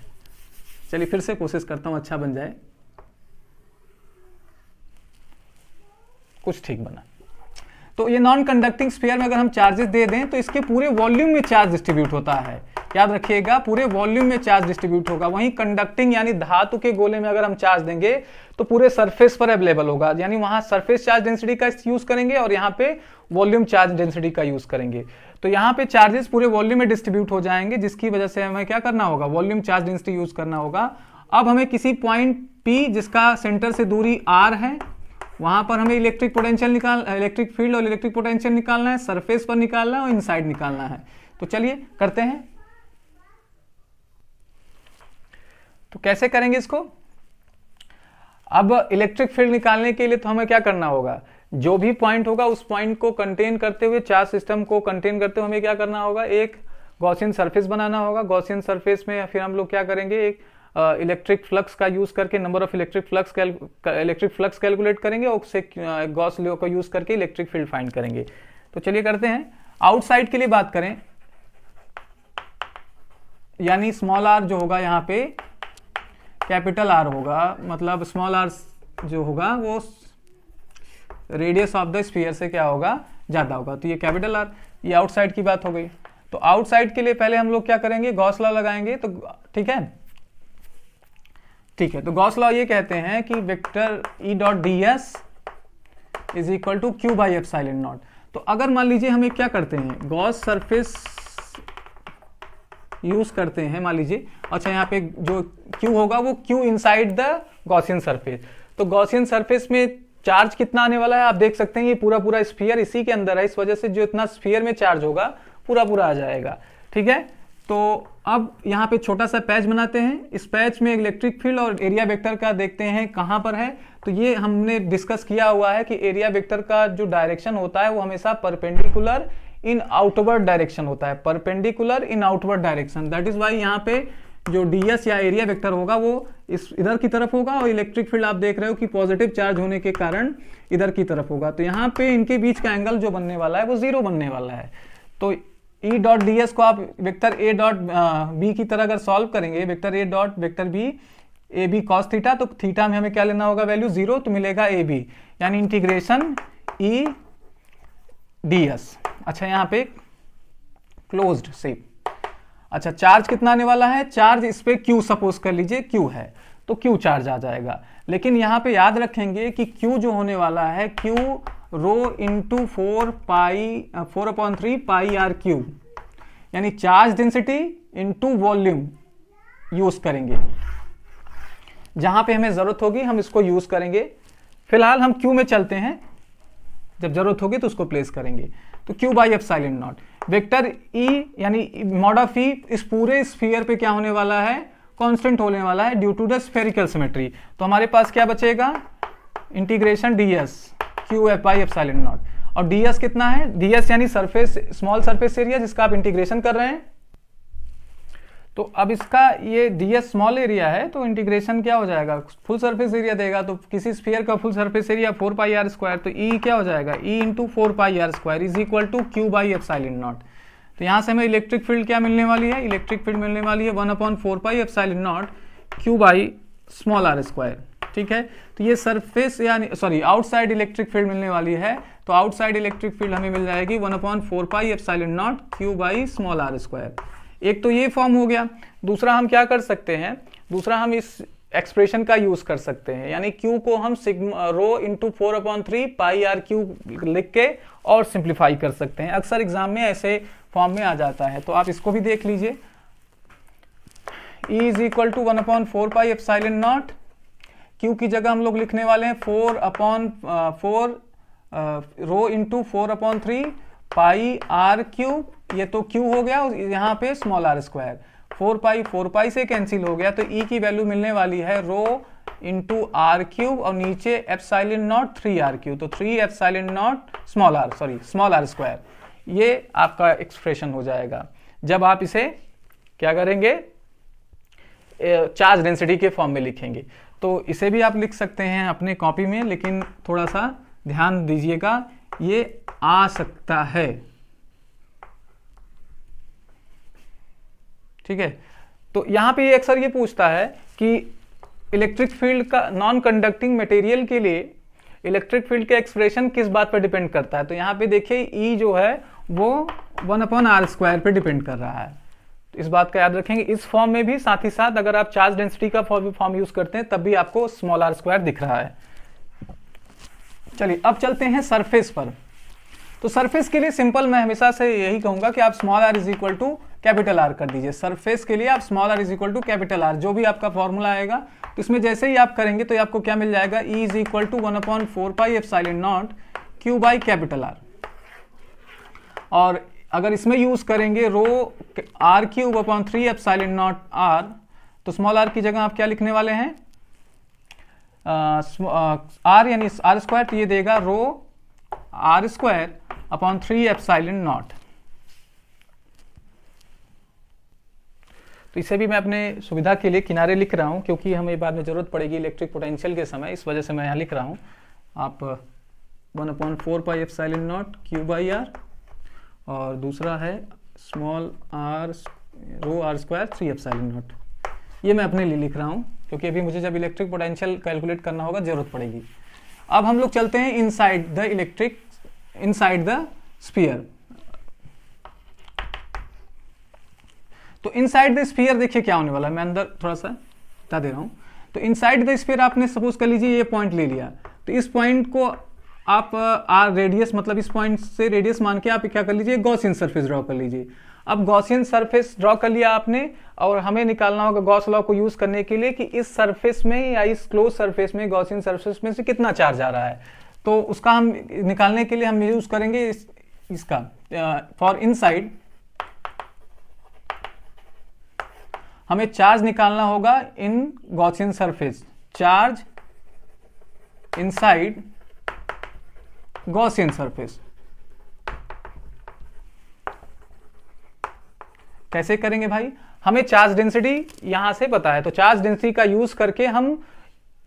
चलिए फिर से कोशिश करता हूं अच्छा बन जाए, कुछ ठीक बना। तो ये नॉन कंडक्टिंग स्फीयर में अगर हम चार्जेस दे दें तो इसके पूरे वॉल्यूम में चार्ज डिस्ट्रीब्यूट होता है। याद रखिएगा, पूरे वॉल्यूम में चार्ज डिस्ट्रीब्यूट होगा। वहीं कंडक्टिंग यानी धातु के गोले में अगर हम चार्ज देंगे तो पूरे सरफेस पर अवेलेबल होगा, यानी वहां सरफेस चार्ज डेंसिटी का यूज करेंगे और यहाँ पे वॉल्यूम चार्ज डेंसिटी का यूज करेंगे। तो यहाँ पे चार्जेस पूरे वॉल्यूम में डिस्ट्रीब्यूट हो जाएंगे, जिसकी वजह से हमें क्या करना होगा, वॉल्यूम चार्ज डेंसिटी यूज करना होगा। अब हमें किसी पॉइंट P जिसका सेंटर से दूरी r है, वहां पर हमें इलेक्ट्रिक फील्ड और इलेक्ट्रिक पोटेंशियल निकालना है, सरफेस पर निकालना है और इनसाइड निकालना है। तो चलिए करते हैं। तो कैसे करेंगे इसको, अब इलेक्ट्रिक फील्ड निकालने के लिए तो हमें क्या करना होगा, जो भी पॉइंट होगा उस पॉइंट को कंटेन करते हुए, चार्ज सिस्टम को कंटेन करते हुए हमें क्या करना होगा, एक गॉसियन सरफेस बनाना होगा। गॉसियन सरफेस में फिर हम लोग क्या करेंगे, एक इलेक्ट्रिक फ्लक्स का यूज करके number of electric flux calculate करेंगे और उससे गॉस लॉ का यूज करके इलेक्ट्रिक फील्ड फाइंड करेंगे। तो चलिए करते हैं। आउटसाइड के लिए बात करें, यानी स्मॉल r जो होगा यहाँ पे कैपिटल R होगा, मतलब स्मॉल r जो होगा वो रेडियस ऑफ द स्फीयर से क्या होगा, ज्यादा होगा। तो ये कैपिटल R, ये आउटसाइड की बात हो गई। तो आउटसाइड के लिए पहले हम लोग क्या करेंगे, गॉस लॉ लगाएंगे। तो ठीक है, तो गॉस लॉ ये कहते हैं कि vector E dot ds is equal to Q/ε0। तो अगर मान लीजिए हमें क्या करते हैं, गॉस सरफेस यूज करते हैं, मान लीजिए, अच्छा यहाँ पे जो Q होगा वो Q inside the Gaussian surface. तो गॉसियन सरफेस में चार्ज कितना आने वाला है, आप देख सकते हैं ये पूरा स्फीयर इसी के अंदर है, इस वजह से जो इतना स्फीयर में चार्ज होगा पूरा आ जाएगा। ठीक है, तो अब यहाँ पे छोटा सा पैच बनाते हैं। इस पैच में इलेक्ट्रिक फील्ड और एरिया वेक्टर का देखते हैं कहाँ पर है। तो ये हमने डिस्कस किया हुआ है कि एरिया वेक्टर का जो डायरेक्शन होता है वो हमेशा परपेंडिकुलर इन आउटवर्ड डायरेक्शन होता है, perpendicular in outward direction. That is why यहाँ पे जो ds या एरिया वेक्टर होगा वो इस इधर की तरफ होगा, और इलेक्ट्रिक फील्ड आप देख रहे हो कि पॉजिटिव चार्ज होने के कारण इधर की तरफ होगा। तो यहाँ पे इनके बीच का एंगल जो बनने वाला है वो 0 बनने वाला है। तो E डॉट डी एस को आप वेक्टर A डॉट बी की तरह अगर सॉल्व करेंगे, vector A dot vector B A B cos theta, तो थीटा में हमें क्या लेना होगा वैल्यू 0, तो मिलेगा ए बी, यानी इंटीग्रेशन E डी एस। अच्छा यहाँ पे क्लोज्ड शेप। अच्छा चार्ज कितना आने वाला है, चार्ज इस पे Q सपोज कर लीजिए Q है, तो Q चार्ज आ जाएगा। लेकिन यहाँ पे याद रखेंगे कि Q जो होने वाला है Q rho into 4/3 pi are cube, यानी charge density into volume use करेंगे। जहां पे हमें जरूरत होगी हम इसको यूज करेंगे। फिलहाल हम Q में चलते हैं, जब जरूरत होगी तो उसको प्लेस करेंगे। तो Q by epsilon not vector E यानी मॉड ऑफ E इस पूरे स्फीयर पे क्या होने वाला है, कांस्टेंट होने वाला है due to the spherical symmetry. तो हमारे पास क्या बचेगा, integration ds Q f by epsilon naught, और ds कितना है, ds यानी सरफेस, स्मॉल सरफेस एरिया जिसका आप इंटीग्रेशन कर रहे हैं। तो अब इसका ये ds स्मॉल एरिया है, तो इंटीग्रेशन क्या हो जाएगा, फुल सरफेस एरिया देगा। तो किसी स्फीयर का full surface area 4 pi r square, तो E क्या हो जाएगा, E into 4 pi r square is equal to Q by epsilon naught. तो यहाँ से हमें इलेक्ट्रिक फील्ड क्या मिलने वाली है, इलेक्ट्रिक फील्ड मिलने वाली है 1/4 pi epsilon naught Q by small are square. ठीक है, तो ये सरफेस यानी सॉरी आउटसाइड इलेक्ट्रिक फील्ड मिलने वाली है, तो आउटसाइड इलेक्ट्रिक फील्ड हमें मिल जाएगी 1/4 pi epsilon naught Q by small are square. एक तो ये फॉर्म हो गया। दूसरा हम क्या कर सकते हैं, दूसरा हम इस एक्सप्रेशन का यूज कर सकते हैं, यानी Q को हम sigma rho into 4/3 pi are cube लिख के और सिंप्लीफाई कर सकते हैं। अक्सर एग्जाम में ऐसे फॉर्म में आ जाता है, तो आप इसको भी देख लीजिए। E is equal to 1/4 pi epsilon naught, Q की जगह हम लोग लिखने वाले हैं 4/4 rho into 4/3 pi are cube, ये तो Q हो गया, यहाँ पे स्मॉल आर स्क्वायर, 4 पाई से कैंसिल हो गया, तो E की वैल्यू मिलने वाली है रो इंटू आर क्यूब और नीचे एप्सिलॉन नॉट 3 आर क्यूब, तो 3 epsilon naught small are square. ये आपका एक्सप्रेशन हो जाएगा जब आप इसे क्या करेंगे, चार्ज डेंसिटी के फॉर्म में लिखेंगे। तो इसे भी आप लिख सकते हैं अपने कॉपी में, लेकिन थोड़ा सा ध्यान दीजिएगा, ये आ सकता है। ठीक है, तो यहां पे अक्सर ये पूछता है कि इलेक्ट्रिक फील्ड का नॉन कंडक्टिंग मटेरियल के लिए इलेक्ट्रिक फील्ड का एक्सप्रेशन किस बात पर डिपेंड करता है। तो यहाँ पे देखिए E जो है वो 1/r स्क्वायर पे डिपेंड कर रहा है, तो इस बात का याद रखेंगे। इस फॉर्म में भी साथ ही साथ अगर आप चार्ज डेंसिटी का फॉर्म यूज करते हैं तब भी आपको स्मॉल आर स्क्वायर दिख रहा है। चलिए अब चलते हैं सरफेस पर। तो सरफेस के लिए सिंपल मैं हमेशा से यही कहूंगा कि आप small r is equal to capital r कर दीजिए। सरफेस के लिए आप small r is equal to capital r, जो भी आपका फॉर्मूला आएगा, तो इसमें जैसे ही आप करेंगे तो आपको क्या मिल जाएगा, E is equal to 1/4 pi epsilon naught Q by capital R. और अगर इसमें यूज करेंगे rho R cube upon 3 epsilon naught R, तो स्मॉल आर की जगह आप क्या लिखने वाले हैं, आर यानी आर स्क्वायर, तो ये देगा rho are square upon 3 epsilon naught. तो इसे भी मैं अपने सुविधा के लिए किनारे लिख रहा हूं, क्योंकि हमें बाद में जरूरत पड़ेगी इलेक्ट्रिक पोटेंशियल के समय, इस वजह से मैं यहाँ लिख रहा हूं। आप 1/4 pi epsilon naught Q by r, और दूसरा है small r rho are square 3 epsilon naught. ये मैं अपने लिए लिख रहा हूं, क्योंकि अभी मुझे जब इलेक्ट्रिक पोटेंशियल कैलकुलेट करना होगा जरूरत पड़ेगी। अब हम लोग चलते हैं इनसाइड द स्फीयर। तो इनसाइड द स्फीयर देखिए क्या होने वाला है, मैं अंदर थोड़ा सा बता दे रहा हूं। तो इनसाइड द स्फीयर आपने सपोज कर लीजिए ये पॉइंट ले लिया, तो इस पॉइंट को आप आर रेडियस, मतलब इस पॉइंट से रेडियस मान के आप क्या कर लीजिए, गॉसियन सरफेस ड्रॉ कर लीजिए। अब गॉसियन सरफेस ड्रॉ कर लिया आपने, और हमें निकालना होगा गॉस लॉ को यूज करने के लिए कि इस सरफेस में या इस क्लोज सरफेस में, गॉसियन सरफेस में से कितना चार्ज आ रहा है। तो उसका हम निकालने के लिए हम यूज करेंगे इसका फॉर इनसाइड हमें चार्ज निकालना होगा in Gaussian surface, charge inside Gaussian surface. कैसे करेंगे भाई, हमें चार्ज डेंसिटी यहां से पता है, तो चार्ज डेंसिटी का यूज करके हम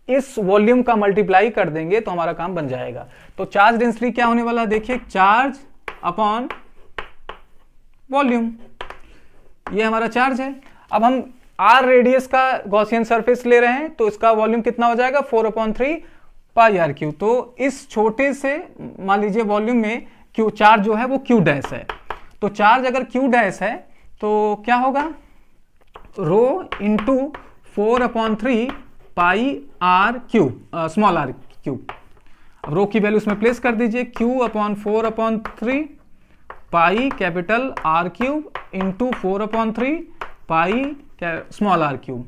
इस वॉल्यूम का मल्टीप्लाई कर देंगे तो हमारा काम बन जाएगा। तो चार्ज डेंसिटी क्या होने वाला है, देखिए चार्ज अपॉन वॉल्यूम। ये हमारा चार्ज है। अब हम r रेडियस का गॉसियन सरफेस ले रहे हैं तो इसका वॉल्यूम कितना हो जाएगा 4/3 पाई आर क्यू। तो इस छोटे से मान लीजिए वॉल्यूम में क्यू चार्ज जो है वो क्यू डैश है। तो चार्ज अगर क्यू डैश है तो क्या होगा rho into 4/3 pi are cube, small are cube. अब रो की वैल्यू इसमें प्लेस कर दीजिए, Q/4/3 pi capital are cube into 4/3 pi small are cube.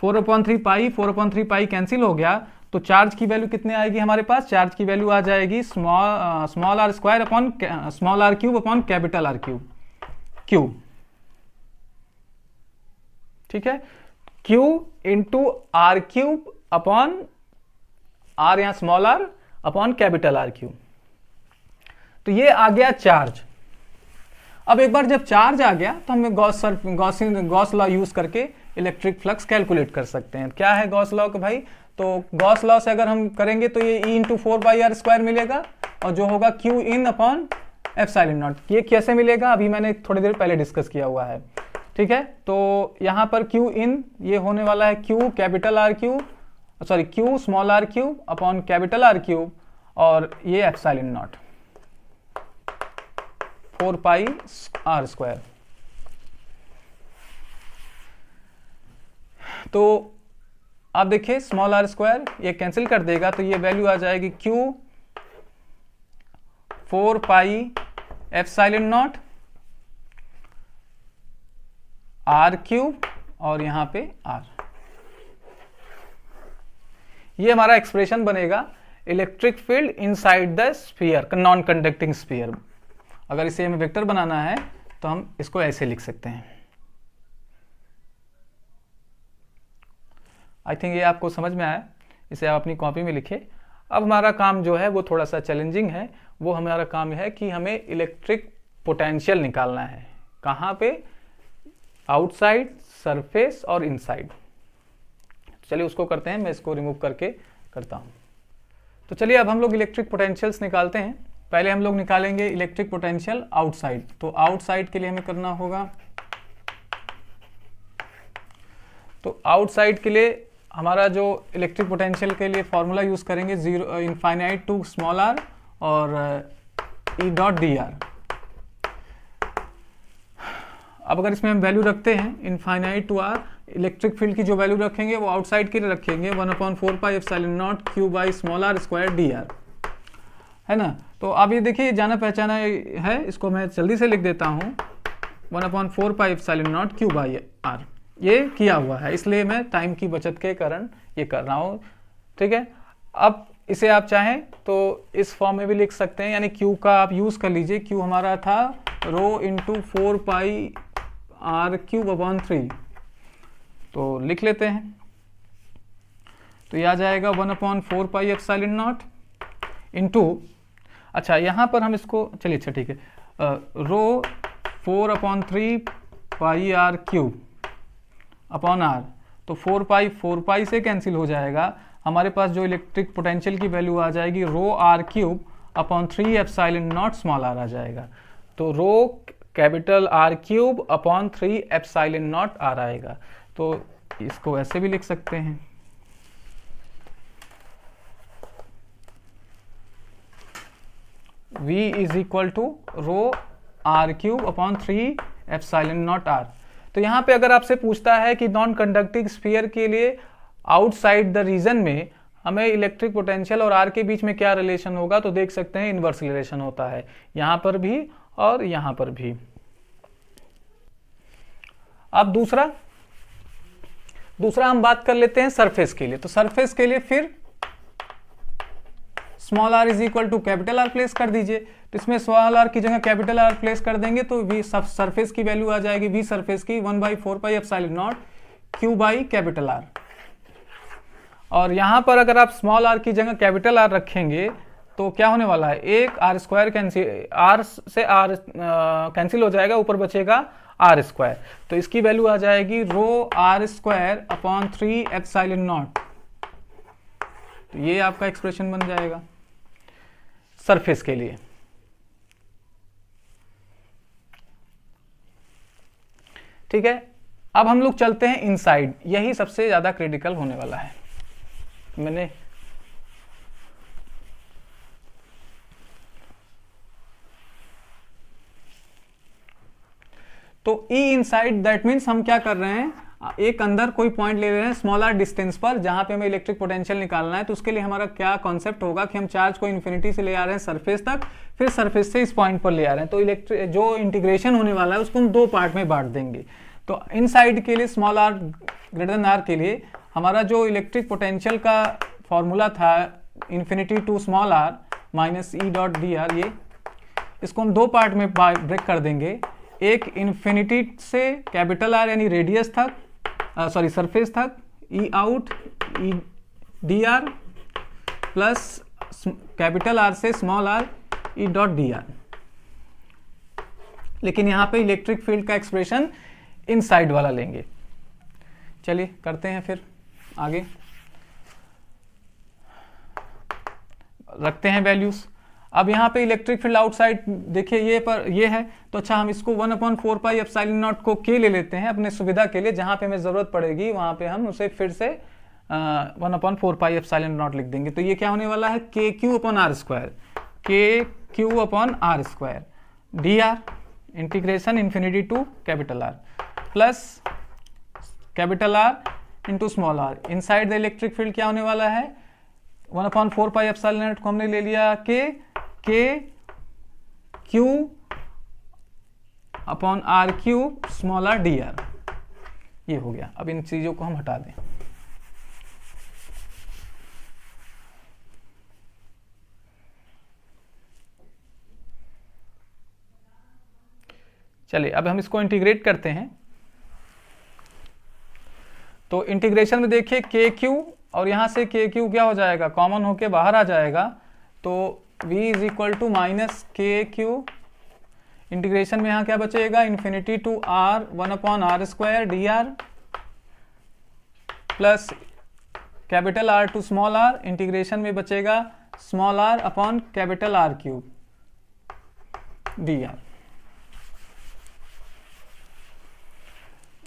4/3 pi cancel हो गया तो चार्ज की वैल्यू कितने आएगी हमारे पास? चार्ज की वैल्यू आ जाएगी small are square upon small are cube upon capital are cube, cube. ठीक है, Q into R cube upon R, यहां small are upon capital are cube. तो ये आ गया चार्ज। अब एक बार जब चार्ज आ गया तो हम गॉस लॉ यूज करके इलेक्ट्रिक फ्लक्स कैलकुलेट कर सकते हैं। क्या है गॉस लॉ का भाई? तो गॉस लॉ से अगर हम करेंगे तो ये E इंटू 4/r² मिलेगा और जो होगा Q इन अपॉन एप्सिलॉन नॉट। ये कैसे मिलेगा अभी मैंने थोड़ी देर पहले डिस्कस किया हुआ है। ठीक है, तो यहां पर Q इन ये होने वाला है Q capital are cube, sorry Q small are cube upon capital are cube और ये एप्सिलॉन नॉट 4πr²। तो आप देखिए स्मॉल आर स्क्वायर ये कैंसिल कर देगा तो ये वैल्यू आ जाएगी Q 4πε0 आर क्यूब और यहां पे R। ये हमारा एक्सप्रेशन बनेगा electric field inside the sphere, non conducting sphere. अगर इसे हमें वेक्टर बनाना है तो हम इसको ऐसे लिख सकते हैं। आई थिंक ये आपको समझ में आया, इसे आप अपनी कॉपी में लिखिए। अब हमारा काम जो है वो थोड़ा सा चैलेंजिंग है। वो हमारा काम है कि हमें इलेक्ट्रिक पोटेंशियल निकालना है। कहाँ पे? आउटसाइड, सरफेस और इनसाइड। चलिए उसको करते हैं, मैं इसको रिमूव करके करता हूँ। तो चलिए अब हम लोग इलेक्ट्रिक पोटेंशियल्स निकालते हैं। पहले हम लोग निकालेंगे इलेक्ट्रिक पोटेंशियल आउटसाइड। तो आउटसाइड के लिए हमें करना होगा, तो आउटसाइड के लिए हमारा जो इलेक्ट्रिक पोटेंशियल के लिए फॉर्मूला यूज करेंगे zero infinite to small r और E डॉट डी आर। अब अगर इसमें हम वैल्यू रखते हैं infinite to r, electric field की जो वैल्यू रखेंगे वो आउटसाइड के लिए रखेंगे 1/4πε0 Q by small are square D r, है ना। तो अब ये देखिए जाना पहचाना है, इसको मैं जल्दी से लिख देता हूँ 1/4πε0 Q बाई आर। ये किया हुआ है इसलिए मैं टाइम की बचत के कारण ये कर रहा हूँ। ठीक है, अब इसे आप चाहें तो इस फॉर्म में भी लिख सकते हैं, यानी Q का आप यूज कर लीजिए। Q हमारा था रो इंटू 4πr³ / 3, तो लिख लेते हैं। तो ये आ जाएगा 1/4πε0 इंटू, अच्छा यहाँ पर हम इसको चलिए, अच्छा ठीक है, रो 4/3πr³ अपॉन r। तो 4π से कैंसिल हो जाएगा। हमारे पास जो इलेक्ट्रिक पोटेंशियल की वैल्यू आ जाएगी रो r³ अपॉन 3ε0 स्मॉल r आ जाएगा। तो रो कैपिटल R³ अपॉन 3ε0 r आएगा। तो इसको ऐसे भी लिख सकते हैं, V is equal to rho r³ upon 3ε0 r। तो यहाँ पे अगर आपसे पूछता है कि नॉन कंडक्टिंग स्फीयर के लिए आउटसाइड द रीजन में हमें इलेक्ट्रिक पोटेंशियल और आर के बीच में क्या रिलेशन होगा, तो देख सकते हैं इनवर्स रिलेशन होता है यहां पर भी और यहां पर भी। अब दूसरा हम बात कर लेते हैं सरफेस के लिए। तो सरफेस के लिए फिर small r is equal to capital R place कर दीजिए। तो इसमें स्मॉल r की जगह कैपिटल R प्लेस कर देंगे तो v सरफेस की वैल्यू आ जाएगी v सरफेस की 1/4πε0 Q बाई कैपिटल R। और यहां पर अगर आप स्मॉल r की जगह कैपिटल R रखेंगे तो क्या होने वाला है, एक r² कैंसिल, r से r कैंसिल हो जाएगा, ऊपर बचेगा r²। तो इसकी वैल्यू आ जाएगी रो r² अपॉन 3ε0। तो ये आपका एक्सप्रेशन बन जाएगा सरफेस के लिए। ठीक है, अब हम लोग चलते हैं इनसाइड, यही सबसे ज़्यादा क्रिटिकल होने वाला है। मैंने तो ई इनसाइड दैट मीन्स हम क्या कर रहे हैं, एक अंदर कोई पॉइंट ले रहे हैं स्मॉलर डिस्टेंस पर जहां पे हमें इलेक्ट्रिक पोटेंशियल निकालना है। तो उसके लिए हमारा क्या कॉन्सेप्ट होगा कि हम चार्ज को इन्फिनिटी से ले आ रहे हैं सरफेस तक, फिर सरफेस से इस पॉइंट पर ले आ रहे हैं। तो इलेक्ट्रिक जो इंटीग्रेशन होने वाला है उसको हम दो पार्ट में बांट देंगे। तो इनसाइड के लिए small r greater than r के लिए हमारा जो इलेक्ट्रिक पोटेंशियल का फॉर्मूला था infinity to small r minus E dot D R, ये इसको हम दो पार्ट में ब्रेक कर देंगे। एक इन्फिनिटी से कैपिटल आर यानी रेडियस तक, सॉरी सरफेस तक, E out E D are plus capital R से small R E dot D R. लेकिन यहां पे इलेक्ट्रिक फील्ड का एक्सप्रेशन इनसाइड वाला लेंगे। चलिए करते हैं फिर आगे, रखते हैं वैल्यूज। अब यहाँ पे इलेक्ट्रिक फील्ड आउटसाइड देखिए ये है, तो अच्छा हम इसको 1/4 पाई एप्सिलॉन नॉट को के ले लेते हैं अपने सुविधा के लिए, जहाँ पे हमें ज़रूरत पड़ेगी वहाँ पे हम उसे फिर से 1/4 पाई एप्सिलॉन नॉट लिख देंगे। तो ये क्या होने वाला है, के q upon r square, k q upon r square D r integration infinity to capital r plus capital r into small r. Inside the electric field क्या होने वाला है, 1/4 पाई एप्सिलॉन नॉट को हमने ले लिया k q upon are cube small r d are, ये हो गया। अब इन चीजों को हम हटा दें। चलिए अब हम इसको इंटीग्रेट करते हैं। तो इंटीग्रेशन में देखिए के क्यू और यहां से के क्यू क्या हो जाएगा, कॉमन होके बाहर आ जाएगा। तो v is equal to minus k q, integration में यहां क्या बचेगा, infinity to r 1/r square D R plus capital r to small r, integration में बचेगा small are upon capital are cube d r.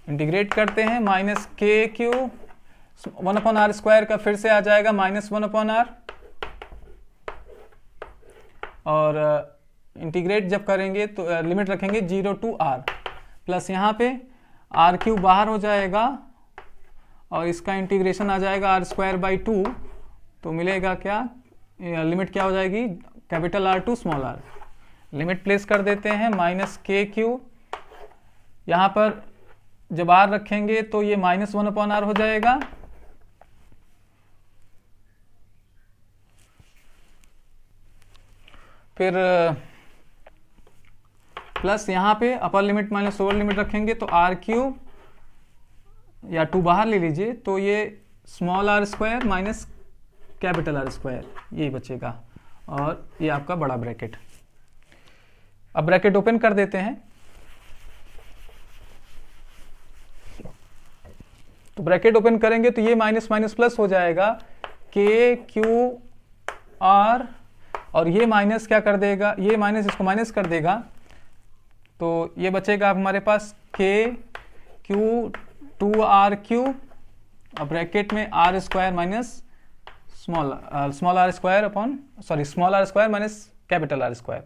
Integrate करते हैं, minus k Q 1/r square का फिर से आ जाएगा माइनस 1/r, और इंटीग्रेट जब करेंगे तो लिमिट रखेंगे 0 टू r, प्लस यहाँ पे आर क्यूब बाहर हो जाएगा और इसका इंटीग्रेशन आ जाएगा r स्क्वायर बाई 2। तो मिलेगा क्या, लिमिट क्या हो जाएगी, capital R to small r। Limit place कर देते हैं, माइनस के क्यू, यहाँ पर जब r रखेंगे तो ये माइनस 1/r हो जाएगा, फिर प्लस यहाँ पे upper limit minus lower limit रखेंगे तो आर क्यूब या 2 बाहर ले लीजिए, तो ये small are square minus capital are square यही बचेगा, और ये आपका बड़ा ब्रैकेट। अब ब्रैकेट ओपन कर देते हैं। तो ब्रैकेट ओपन करेंगे तो ये माइनस माइनस प्लस हो जाएगा, के क्यू आर, और ये माइनस क्या कर देगा, ये माइनस इसको माइनस कर देगा, तो ये बचेगा हमारे पास के क्यू 2r क्यूब, अब ब्रैकेट में r square minus small are square upon small are square minus capital are square.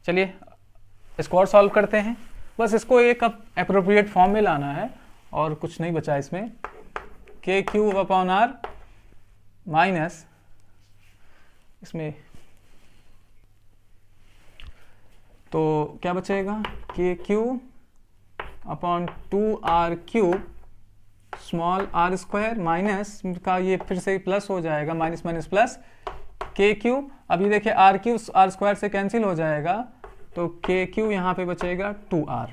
चलिए इसको और सॉल्व करते हैं। बस इसको एक एप्रोप्रिएट फॉर्म में लाना है और कुछ नहीं बचा इसमें। के क्यू अपॉन आर माइनस, इसमें तो क्या बचेगा, k q upon 2r cube small are square minus का ये फिर से प्लस हो जाएगा, minus minus plus k cube. अभी देखिए आर क्यूब आर स्क्वायर से कैंसिल हो जाएगा, तो के क्यू यहाँ पे बचेगा 2r।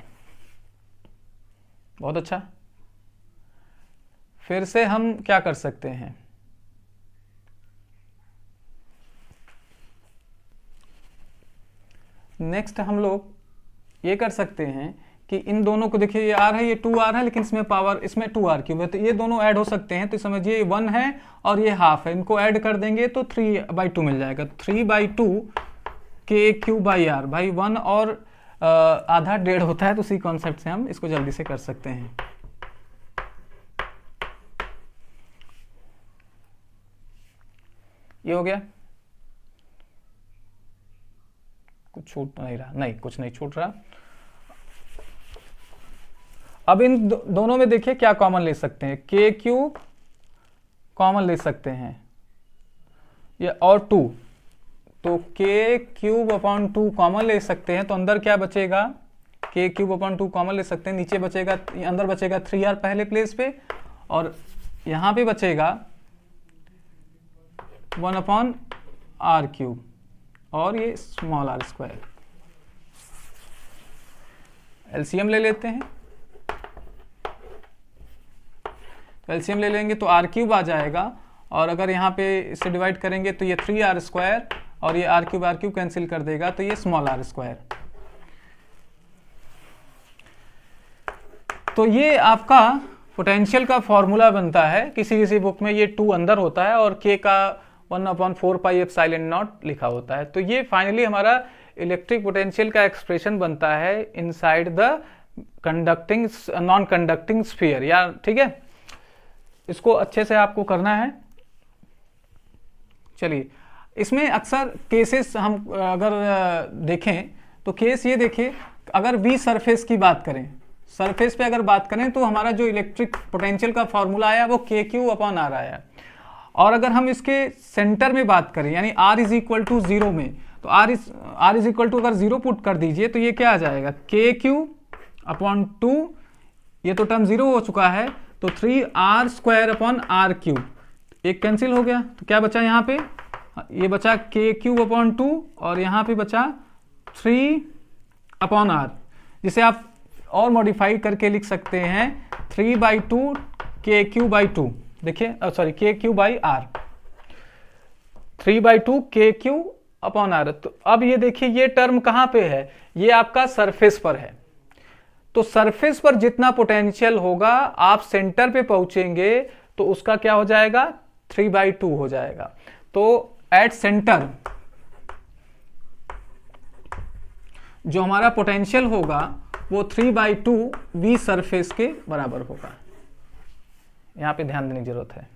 बहुत अच्छा। फिर से हम क्या कर सकते हैं, नेक्स्ट हम लोग ये कर सकते हैं कि इन दोनों को देखिए, ये r है ये 2r है, लेकिन इसमें पावर इसमें 2r क्यूब है, तो ये दोनों ऐड हो सकते हैं। तो समझिए 1 है और ये हाफ है, इनको ऐड कर देंगे तो 3/2 मिल जाएगा। 3/2 के क्यू बाई आर, भाई 1 और आधा डेढ़ होता है, तो उसी कॉन्सेप्ट से हम इसको जल्दी से कर सकते हैं। ये हो गया, कुछ छूट नहीं रहा, नहीं कुछ नहीं छूट रहा। अब इन दोनों में देखिए क्या कॉमन ले सकते हैं, के क्यूब कॉमन ले सकते हैं ये, और 2, तो के क्यूब अपॉन 2 कॉमन ले सकते हैं, तो अंदर क्या बचेगा, के क्यूब अपॉन 2 कॉमन ले सकते हैं, नीचे बचेगा, अंदर बचेगा 3r पहले प्लेस पे, और यहां पे बचेगा 1 अपॉन आर क्यूब, और ये स्मॉल आर स्क्वायर। एलसीएम ले लेते हैं, तो एलसीएम ले लेंगे तो आर क्यूब आ जाएगा, और अगर यहाँ पे इसे डिवाइड करेंगे तो ये 3r स्क्वायर, और ये आर क्यूब कैंसिल कर देगा, तो ये स्मॉल आर स्क्वायर। तो ये आपका पोटेंशियल का फॉर्मूला बनता है, किसी किसी बुक में ये 2 अंदर होता है और k का 1/4 पाई एप्सिलॉन नॉट लिखा होता है। तो ये फाइनली हमारा इलेक्ट्रिक पोटेंशियल का एक्सप्रेशन बनता है inside the conducting non conducting sphere, या ठीक है, इसको अच्छे से आपको करना है। चलिए, इसमें अक्सर केसेस हम अगर देखें तो केस ये देखिए, अगर V सरफेस की बात करें, सरफेस पे अगर बात करें तो हमारा जो इलेक्ट्रिक पोटेंशियल का फॉर्मूला आया वो के क्यू अपॉन आर आया, और अगर हम इसके सेंटर में बात करें यानी r इज इक्वल टू 0 में, तो r इज इक्वल टू अगर 0 पुट कर दीजिए तो ये क्या आ जाएगा, के क्यू अपॉन 2, ये तो टर्म 0 हो चुका है, तो 3r square upon are cube, एक कैंसिल हो गया, तो क्या बचा यहाँ पे, ये बचा के क्यूब अपॉन 2, और यहाँ पे बचा 3 अपॉन आर, जिसे आप और मॉडिफाई करके लिख सकते हैं 3/2 के क्यू बाई 2, देखिए सॉरी के क्यू बाई आर, 3/2 के क्यू अपॉन आर। तो अब ये देखिए ये टर्म कहाँ पे है, ये आपका सरफेस पर है, तो सरफेस पर जितना पोटेंशियल होगा आप सेंटर पे पहुंचेंगे तो उसका क्या हो जाएगा, 3/2 हो जाएगा। तो एट सेंटर जो हमारा पोटेंशियल होगा वो 3/2 V सरफेस के बराबर होगा, यहां पे ध्यान देने की जरूरत है।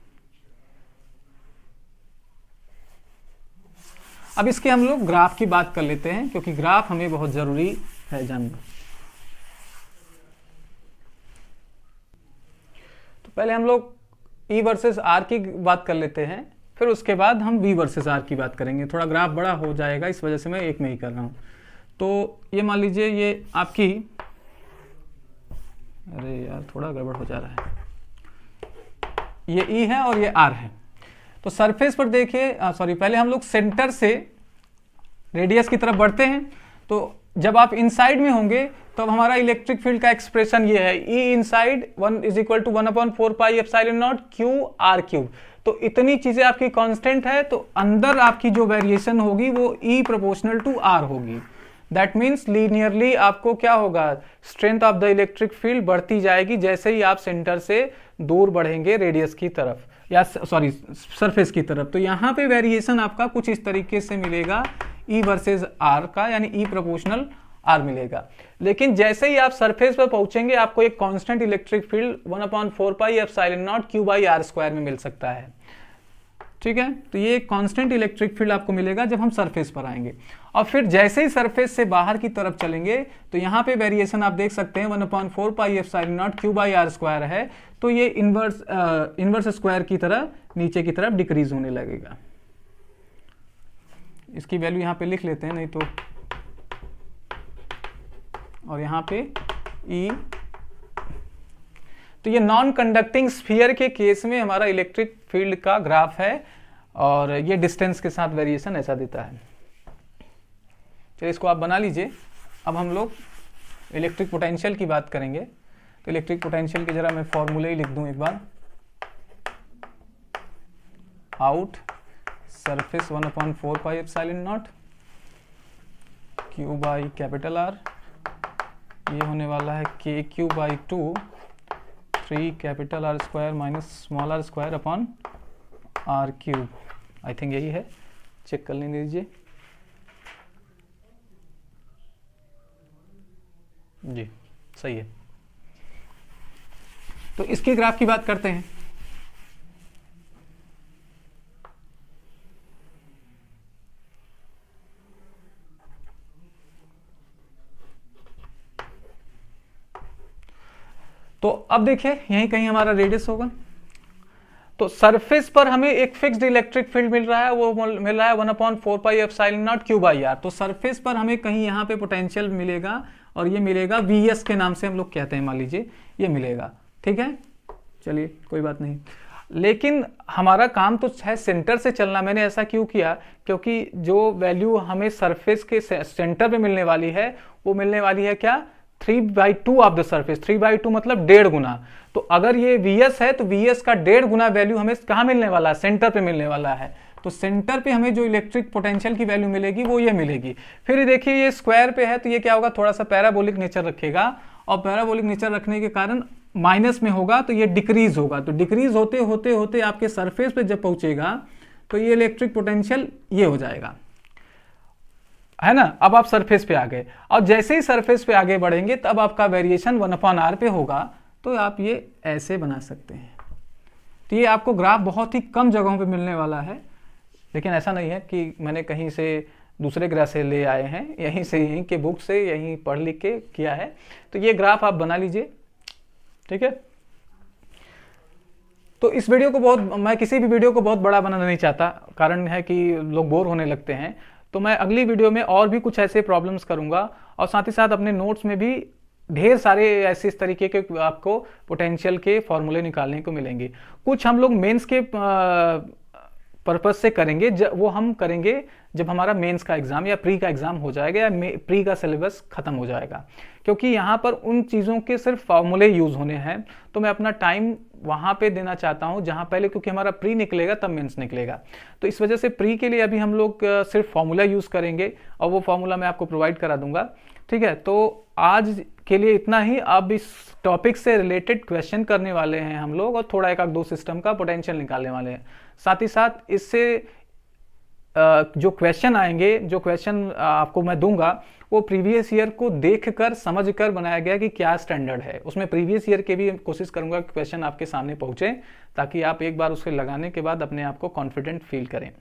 अब इसके हम लोग ग्राफ की बात कर लेते हैं, क्योंकि ग्राफ हमें बहुत जरूरी है जानना। तो पहले हम लोग E वर्सेस R की बात कर लेते हैं, फिर उसके बाद हम V वर्सेस R की बात करेंगे। थोड़ा ग्राफ बड़ा हो जाएगा, इस वजह से मैं एक में ही कर रहा हूं। तो ये मान लीजिए ये आपकी, अरे यार थोड़ा गड़बड़ हो जा रहा है, ये E है और ये R है। तो सरफेस पर देखिए, सॉरी पहले हम लोग सेंटर से रेडियस की तरफ बढ़ते हैं, तो जब आप इनसाइड में होंगे तो अब हमारा इलेक्ट्रिक फील्ड का एक्सप्रेशन ये है, E inside 1 is equal to 1/4 pi epsilon naught q r cube. तो इतनी चीजें आपकी कांस्टेंट है, तो अंदर आपकी जो वेरिएशन होगी वो E प्रोपोर्शनल टू R होगी। दैट मीन्स लीनियरली आपको क्या होगा, strength of the electric field बढ़ती जाएगी जैसे ही आप सेंटर से दूर बढ़ेंगे रेडियस की तरफ, या सॉरी सरफेस की तरफ। तो यहाँ पे वेरिएशन आपका कुछ इस तरीके से मिलेगा E वर्सेस R का, यानी E प्रोपोर्शनल R मिलेगा। लेकिन जैसे ही आप सरफेस पर पहुंचेंगे आपको एक constant electric field 1/4 pi epsilon naught Q by r square में मिल सकता है, ठीक है। तो ये एक कांस्टेंट इलेक्ट्रिक फील्ड आपको मिलेगा जब हम सरफेस पर आएंगे। और फिर जैसे ही सरफेस से बाहर की तरफ चलेंगे तो यहाँ पे वेरिएशन आप देख सकते हैं 1/4 pi epsilon naught Q by r square है, तो ये इनवर्स स्क्वायर की तरह नीचे की तरफ डिक्रीज होने लगेगा। इसकी वैल्यू यहाँ पे लिख लेते हैं, नहीं तो, और यहाँ पे E। तो ये नॉन कंडक्टिंग स्फीयर के केस में हमारा इलेक्ट्रिक फील्ड का ग्राफ है, और ये डिस्टेंस के साथ वेरिएशन ऐसा देता है। चलिए इसको आप बना लीजिए। अब हम लोग इलेक्ट्रिक पोटेंशियल की बात करेंगे। तो इलेक्ट्रिक पोटेंशियल के जरा मैं फॉर्मूले ही लिख दूं एक बार, out surface 1/4 pi epsilon naught Q by capital R, ये होने वाला है के Q by 2 3 capital are square minus small are square upon are cube. I think यही है, चेक कर लेने दीजिए। जी सही है। तो इसके ग्राफ की बात करते हैं। तो अब देखिए यहीं कहीं हमारा रेडियस होगा। तो सरफेस पर हमें एक फिक्स्ड इलेक्ट्रिक फील्ड मिल रहा है, वो मिल रहा है 1/4πε0 Q/r। तो सरफेस पर हमें कहीं यहाँ पे पोटेंशियल मिलेगा और ये मिलेगा Vs के नाम से हम लोग कहते हैं, मान लीजिए ये मिलेगा, ठीक है, चलिए कोई बात नहीं। लेकिन हमारा काम तो है सेंटर से चलना। मैंने ऐसा क्यों किया, क्योंकि जो वैल्यू हमें सरफेस के सेंटर पे मिलने वाली है वो मिलने वाली है क्या, 3/2 ऑफ द सरफेस। 3/2 मतलब 1.5 गुना। तो अगर ये Vs है तो Vs का 1.5 गुना वैल्यू हमें कहाँ मिलने वाला है, सेंटर पे मिलने वाला है। तो सेंटर पे हमें जो इलेक्ट्रिक पोटेंशियल की वैल्यू मिलेगी वो ये मिलेगी। फिर देखिए ये स्क्वायर पे है तो ये क्या होगा, थोड़ा सा पैराबोलिक नेचर रखेगा, और पैराबोलिक नेचर रखने के कारण माइनस में होगा तो ये डिक्रीज होगा। तो डिक्रीज होते होते होते आपके सरफेस पे जब पहुंचेगा तो ये इलेक्ट्रिक पोटेंशियल ये हो जाएगा, है ना। अब आप सरफेस पे आ गए, और जैसे ही सरफेस पे आगे बढ़ेंगे तब आपका वेरिएशन 1/r पे होगा। तो आप ये ऐसे बना सकते हैं। तो ये आपको ग्राफ बहुत ही कम जगहों पे मिलने वाला है, लेकिन ऐसा नहीं है कि मैंने कहीं से दूसरे ग्रह से ले आए हैं, यहीं से, यहीं के बुक से, यहीं पढ़ लिख के किया है। तो ये ग्राफ आप बना लीजिए, ठीक है। तो इस वीडियो को मैं किसी भी वीडियो को बहुत बड़ा बनाना नहीं चाहता, कारण है कि लोग बोर होने लगते हैं। तो मैं अगली वीडियो में और भी कुछ ऐसे प्रॉब्लम्स करूंगा, और साथ ही साथ अपने नोट्स में भी ढेर सारे ऐसे इस तरीके के आपको पोटेंशियल के फॉर्मूले निकालने को मिलेंगे। कुछ हम लोग मेंस के पर्पस से करेंगे, वो हम करेंगे जब हमारा मेंस का एग्जाम या प्री का एग्जाम हो जाएगा, या प्री का सिलेबस खत्म हो जाएगा, क्योंकि यहाँ पर उन चीज़ों के सिर्फ फॉर्मूले यूज होने हैं। तो मैं अपना टाइम वहाँ पे देना चाहता हूँ जहाँ पहले, क्योंकि हमारा प्री निकलेगा तब मेंस निकलेगा। तो इस वजह से प्री के लिए अभी हम लोग सिर्फ फॉर्मूला यूज करेंगे, और वो फॉर्मूला मैं आपको प्रोवाइड करा दूंगा, ठीक है। तो आज के लिए इतना ही। अब इस टॉपिक से रिलेटेड क्वेश्चन करने वाले हैं हम लोग, और थोड़ा एक आध दो सिस्टम का पोटेंशियल निकालने वाले हैं। साथ ही साथ इससे जो क्वेश्चन आएंगे, जो क्वेश्चन आपको मैं दूंगा, वो प्रीवियस ईयर को देखकर समझकर बनाया गया कि क्या स्टैंडर्ड है। उसमें प्रीवियस ईयर के भी कोशिश करूंगा कि क्वेश्चन आपके सामने पहुंचे, ताकि आप एक बार उसके लगाने के बाद अपने आप को कॉन्फिडेंट फील करें।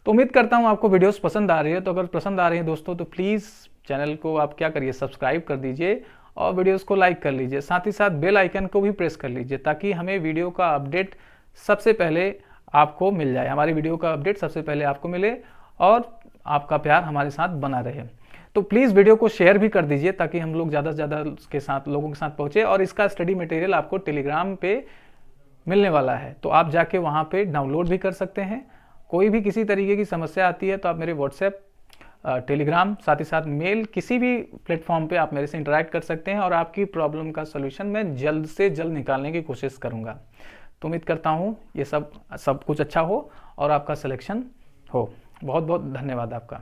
तो उम्मीद करता हूं आपको वीडियोस पसंद आ रही है। तो अगर पसंद आ रही है दोस्तों, तो प्लीज़ चैनल को आप क्या करिए, सब्सक्राइब कर दीजिए, और वीडियोस को लाइक कर लीजिए। साथ ही साथ बेल आइकन को भी प्रेस कर लीजिए, ताकि हमें वीडियो का अपडेट सबसे पहले आपको मिल जाए, हमारी वीडियो का अपडेट सबसे पहले आपको मिले, और आपका प्यार हमारे साथ बना रहे। तो प्लीज़ वीडियो को शेयर भी कर दीजिए, ताकि हम लोग ज़्यादा से ज़्यादा लोगों के साथ पहुँचे। और इसका स्टडी मटेरियल आपको टेलीग्राम पे मिलने वाला है, तो आप जाके वहाँ पे डाउनलोड भी कर सकते हैं। कोई भी किसी तरीके की समस्या आती है तो आप मेरे व्हाट्सएप, टेलीग्राम, साथ ही साथ मेल, किसी भी प्लेटफॉर्म पे आप मेरे से इंटरेक्ट कर सकते हैं, और आपकी प्रॉब्लम का सोल्यूशन मैं जल्द से जल्द निकालने की कोशिश करूँगा। तो उम्मीद करता हूँ ये सब कुछ अच्छा हो और आपका सिलेक्शन हो। बहुत बहुत धन्यवाद आपका।